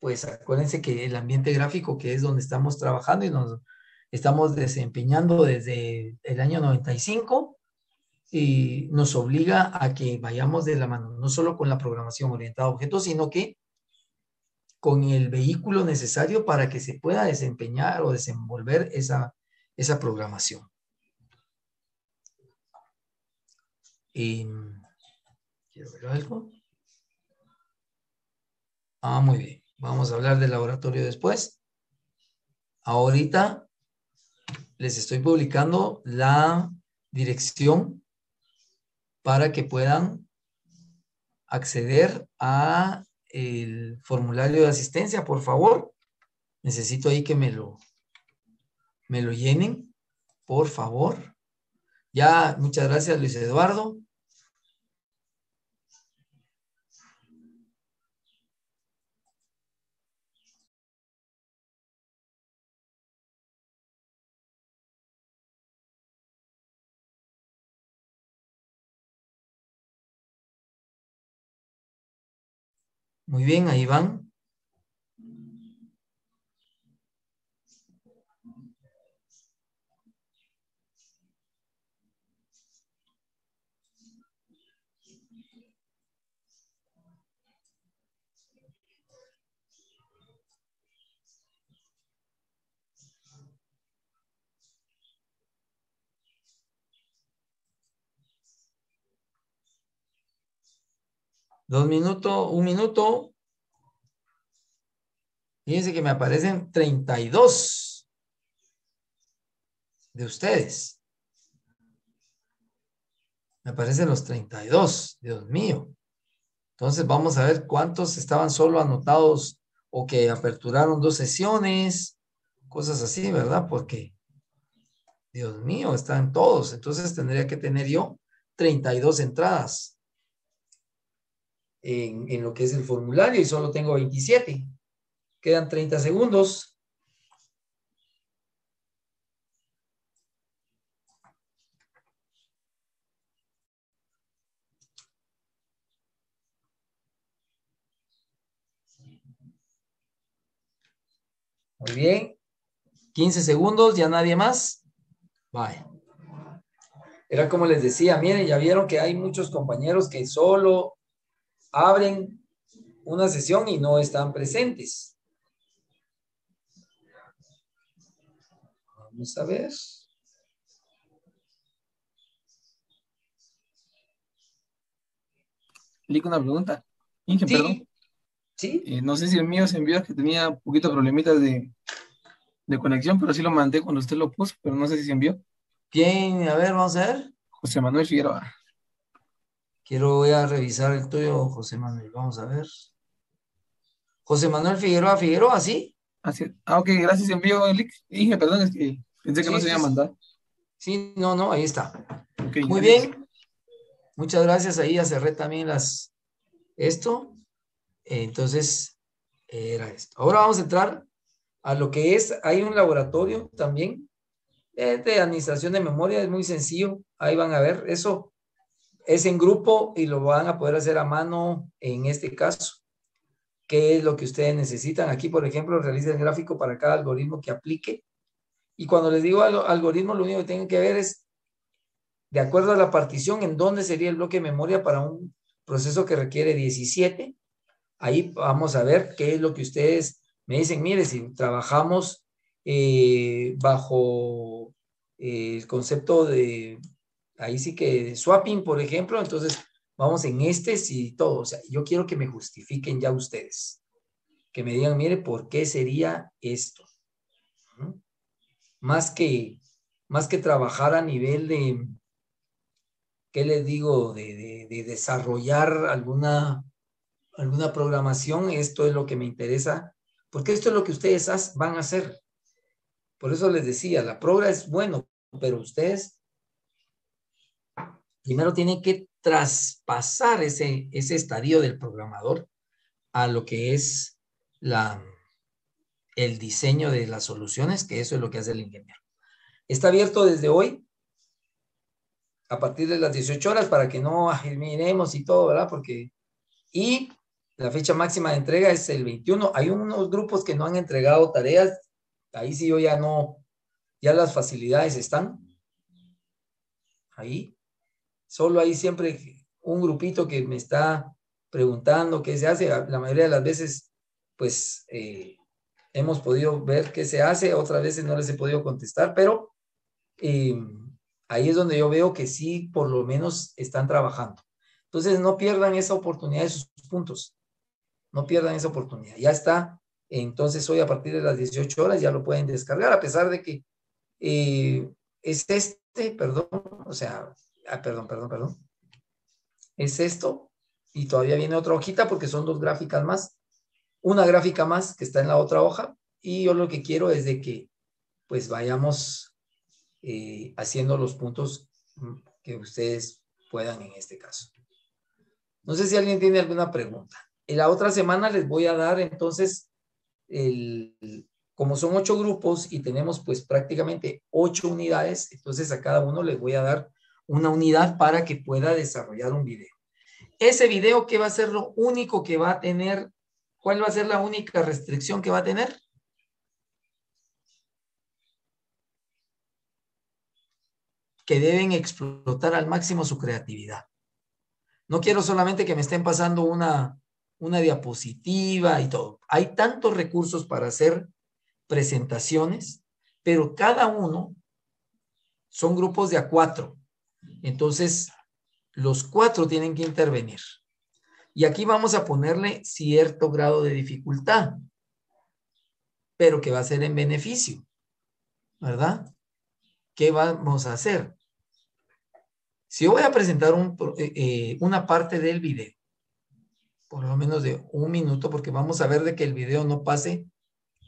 pues acuérdense que el ambiente gráfico, que es donde estamos trabajando y nos estamos desempeñando desde el año 95, y nos obliga a que vayamos de la mano, no solo con la programación orientada a objetos, sino que con el vehículo necesario para que se pueda desempeñar o desenvolver esa programación. ¿Quiero ver algo? Muy bien. Vamos a hablar del laboratorio después. Ahorita les estoy publicando la dirección para que puedan acceder a el formulario de asistencia, por favor. Necesito ahí que me lo llenen, por favor. Ya, muchas gracias, Luis Eduardo. Muy bien, ahí van. Un minuto. Fíjense que me aparecen 32 de ustedes. Me aparecen los 32, Dios mío. Entonces vamos a ver cuántos estaban solo anotados o que aperturaron 2 sesiones, cosas así, ¿verdad? Porque, Dios mío, están todos. Entonces tendría que tener yo 32 entradas en lo que es el formulario y solo tengo 27. Quedan 30 segundos. Muy bien. 15 segundos, ya nadie más. Vaya. Era como les decía, miren, ya vieron que hay muchos compañeros que solo abren una sesión y no están presentes. Vamos a ver. Lick, una pregunta. Inge, Sí. perdón. Sí. No sé si el mío se envió, que tenía un poquito problemitas de conexión, pero sí lo mandé cuando usted lo puso, pero no sé si se envió. ¿Quién? A ver, vamos a ver. José Manuel Figueroa. Voy a revisar el tuyo, José Manuel. Vamos a ver. José Manuel Figueroa, ¿sí? Así, ok, gracias, envío, Lick. Inge, perdón, es que pensé que no se iba a mandar. Sí, no, ahí está. Okay, muy bien. Muchas gracias. Ahí ya cerré también esto. Entonces, era esto. Ahora vamos a entrar a lo que es, hay un laboratorio también de administración de memoria, es muy sencillo. Ahí van a ver, eso es en grupo y lo van a poder hacer a mano en este caso. ¿Qué es lo que ustedes necesitan? Aquí, por ejemplo, realiza el gráfico para cada algoritmo que aplique. Y cuando les digo algoritmo, lo único que tienen que ver es, de acuerdo a la partición, en dónde sería el bloque de memoria para un proceso que requiere 17. Ahí vamos a ver qué es lo que ustedes me dicen. Mire, si trabajamos bajo el concepto de, ahí sí que de swapping, por ejemplo, entonces vamos en sí, todo. O sea, yo quiero que me justifiquen ya ustedes. Que me digan, mire, ¿por qué sería esto? ¿no? Más que trabajar a nivel de, ¿qué les digo? De desarrollar alguna programación, esto es lo que me interesa, porque esto es lo que ustedes van a hacer. Por eso les decía, la progra es bueno, pero ustedes primero tienen que traspasar ese estadio del programador a lo que es el diseño de las soluciones, que eso es lo que hace el ingeniero. Está abierto desde hoy, a partir de las 18 horas, para que no miremos y todo, ¿verdad? Y la fecha máxima de entrega es el 21. Hay unos grupos que no han entregado tareas. Ahí sí yo ya las facilidades están. Ahí. Solo hay siempre un grupito que me está preguntando qué se hace. La mayoría de las veces, pues, hemos podido ver qué se hace. Otras veces no les he podido contestar, pero ahí es donde yo veo que sí, por lo menos están trabajando. Entonces, no pierdan esa oportunidad de sus puntos. No pierdan esa oportunidad. Ya está. Entonces, hoy a partir de las 18 horas ya lo pueden descargar, a pesar de que es perdón, o sea, perdón. Es esto, y todavía viene otra hojita porque son 2 gráficas más. Una gráfica más que está en la otra hoja, y yo lo que quiero es de que pues vayamos haciendo los puntos que ustedes puedan en este caso. No sé si alguien tiene alguna pregunta. En la otra semana les voy a dar entonces, como son 8 grupos y tenemos pues prácticamente 8 unidades, entonces a cada uno les voy a dar una unidad para que pueda desarrollar un video. Ese video, ¿qué va a ser lo único que va a tener? ¿Cuál va a ser la única restricción que va a tener? Que deben explotar al máximo su creatividad. No quiero solamente que me estén pasando una diapositiva y todo. Hay tantos recursos para hacer presentaciones, pero cada uno son grupos de a 4. Entonces, los 4 tienen que intervenir. Y aquí vamos a ponerle cierto grado de dificultad, pero que va a ser en beneficio, ¿verdad? ¿Qué vamos a hacer? Si yo voy a presentar una parte del video, por lo menos de 1 minuto, porque vamos a ver de que el video no pase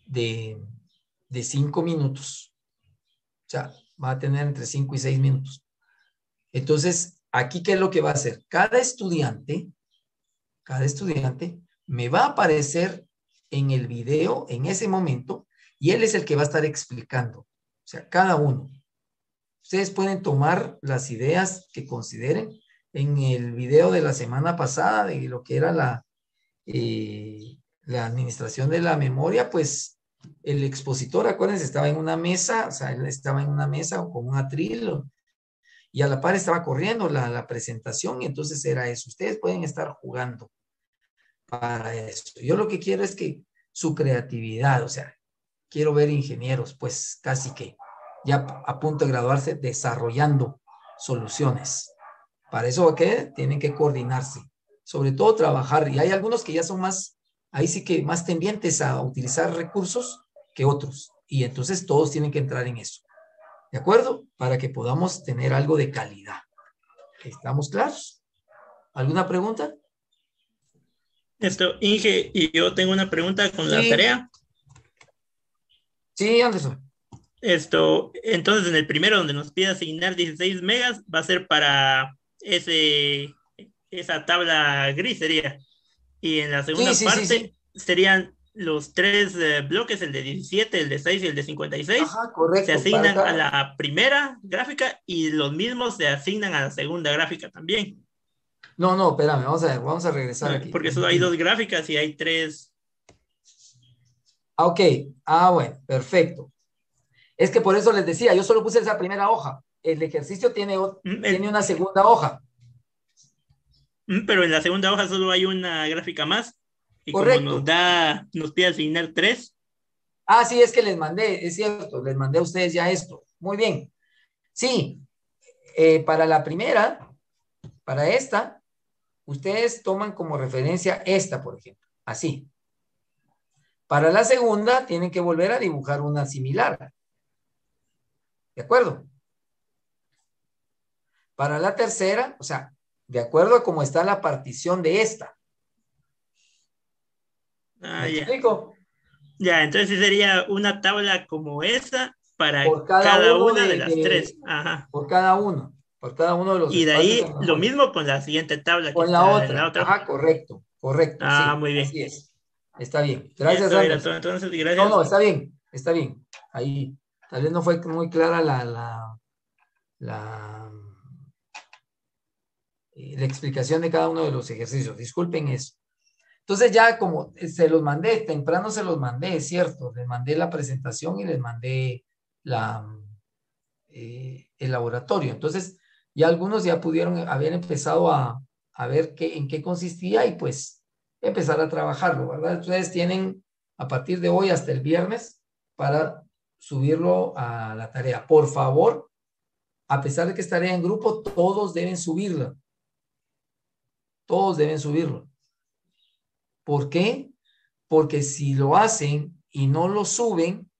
de 5 minutos. O sea, va a tener entre 5 y 6 minutos. Entonces, aquí, ¿qué es lo que va a hacer? Cada estudiante me va a aparecer en el video en ese momento, y él es el que va a estar explicando. O sea, cada uno. Ustedes pueden tomar las ideas que consideren. En el video de la semana pasada, de lo que era la administración de la memoria, pues el expositor, acuérdense, estaba en una mesa, o sea, él estaba en una mesa con un atril, y a la par estaba corriendo la presentación, y entonces era eso. Ustedes pueden estar jugando para eso. Yo lo que quiero es que su creatividad, o sea, quiero ver ingenieros, pues casi que ya a punto de graduarse, desarrollando soluciones. Para eso, ¿qué? Tienen que coordinarse, sobre todo trabajar, y hay algunos que ya son más, ahí sí que más tendientes a utilizar recursos que otros, y entonces todos tienen que entrar en eso, ¿de acuerdo? Para que podamos tener algo de calidad. ¿Estamos claros? ¿Alguna pregunta? Inge, y yo tengo una pregunta con la Sí. tarea. Sí, Anderson. Entonces en el primero, donde nos pide asignar 16 megas, va a ser para esa tabla gris sería. Y en la segunda parte serían los 3 bloques, el de 17, el de 6 y el de 56. Ajá, correcto. Se asignan a la primera gráfica, y los mismos se asignan a la segunda gráfica también. No, espérame, vamos a regresar aquí. Porque solo hay 2 gráficas y hay 3. Ok, bueno, perfecto. Es que por eso les decía, yo solo puse esa primera hoja. El ejercicio tiene una segunda hoja. Pero en la segunda hoja solo hay una gráfica más. Y correcto. Como nos pide asignar 3. Sí, es que les mandé, es cierto, les mandé a ustedes ya esto. Muy bien. Sí, para la primera, para esta, ustedes toman como referencia esta, por ejemplo, así. Para la segunda, tienen que volver a dibujar una similar. ¿De acuerdo? Para la tercera, o sea, de acuerdo a cómo está la partición de esta. ¿Me explico? Ya, entonces sería una tabla como esa, para por cada uno una de las tres. Ajá. Por cada uno de los Y de ahí espacios en lo memoria. mismo con la siguiente tabla que Con la está en la otra. otra. Ajá, correcto, Ah, sí, muy bien. así es. Está bien. Gracias, Eso era Anders. todo, entonces, No, gracias. está bien, está bien. Ahí, tal vez no fue muy clara la explicación de cada uno de los ejercicios. Disculpen eso. Entonces ya como se los mandé, temprano se los mandé, es cierto. Les mandé la presentación y les mandé el laboratorio. Entonces ya algunos ya pudieron haber empezado a ver en qué consistía y pues empezar a trabajarlo, ¿verdad? Ustedes tienen a partir de hoy hasta el viernes para subirlo a la tarea. Por favor, a pesar de que es tarea en grupo, todos deben subirla. Todos deben subirlo. ¿Por qué? Porque si lo hacen y no lo suben,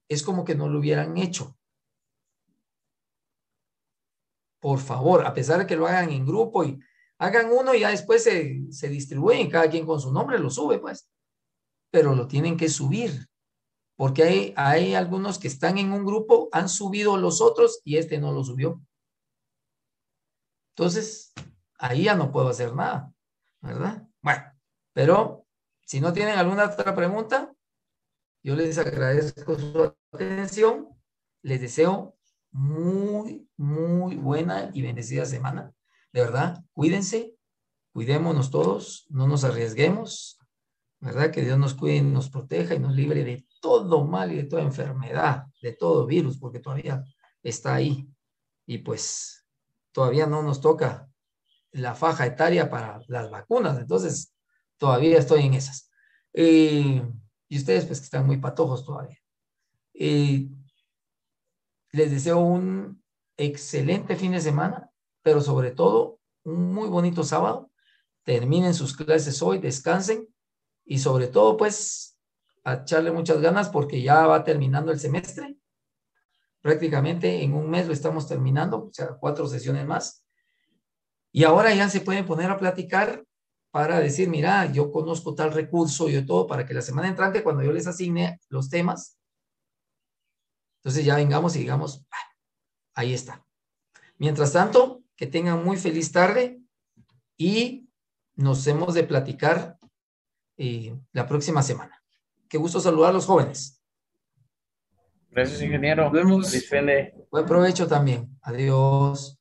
es como que no lo hubieran hecho. Por favor, a pesar de que lo hagan en grupo y hagan uno y ya después se distribuyen, cada quien con su nombre lo sube, pues. Pero lo tienen que subir. Porque hay algunos que están en un grupo, han subido los otros y este no lo subió. Entonces, ahí ya no puedo hacer nada, ¿verdad? Bueno, pero si no tienen alguna otra pregunta, yo les agradezco su atención. Les deseo muy, muy buena y bendecida semana. De verdad, cuídense, cuidémonos todos, no nos arriesguemos, ¿verdad? Que Dios nos cuide y nos proteja y nos libre de todo mal y de toda enfermedad, de todo virus, porque todavía está ahí. Y pues todavía no nos toca la faja etaria para las vacunas, entonces todavía estoy en esas. Y ustedes pues que están muy patojos todavía. Les deseo un excelente fin de semana, pero sobre todo un muy bonito sábado. Terminen sus clases hoy, descansen y sobre todo pues a echarle muchas ganas porque ya va terminando el semestre. Prácticamente en un mes lo estamos terminando, o sea, 4 sesiones más. Y ahora ya se pueden poner a platicar para decir, mira, yo conozco tal recurso, yo todo, para que la semana entrante, cuando yo les asigne los temas, entonces ya vengamos y digamos, ahí está. Mientras tanto, que tengan muy feliz tarde y nos hemos de platicar la próxima semana. Qué gusto saludar a los jóvenes. Gracias, ingeniero. Nos vemos. Feliz fin de... Buen provecho también. Adiós.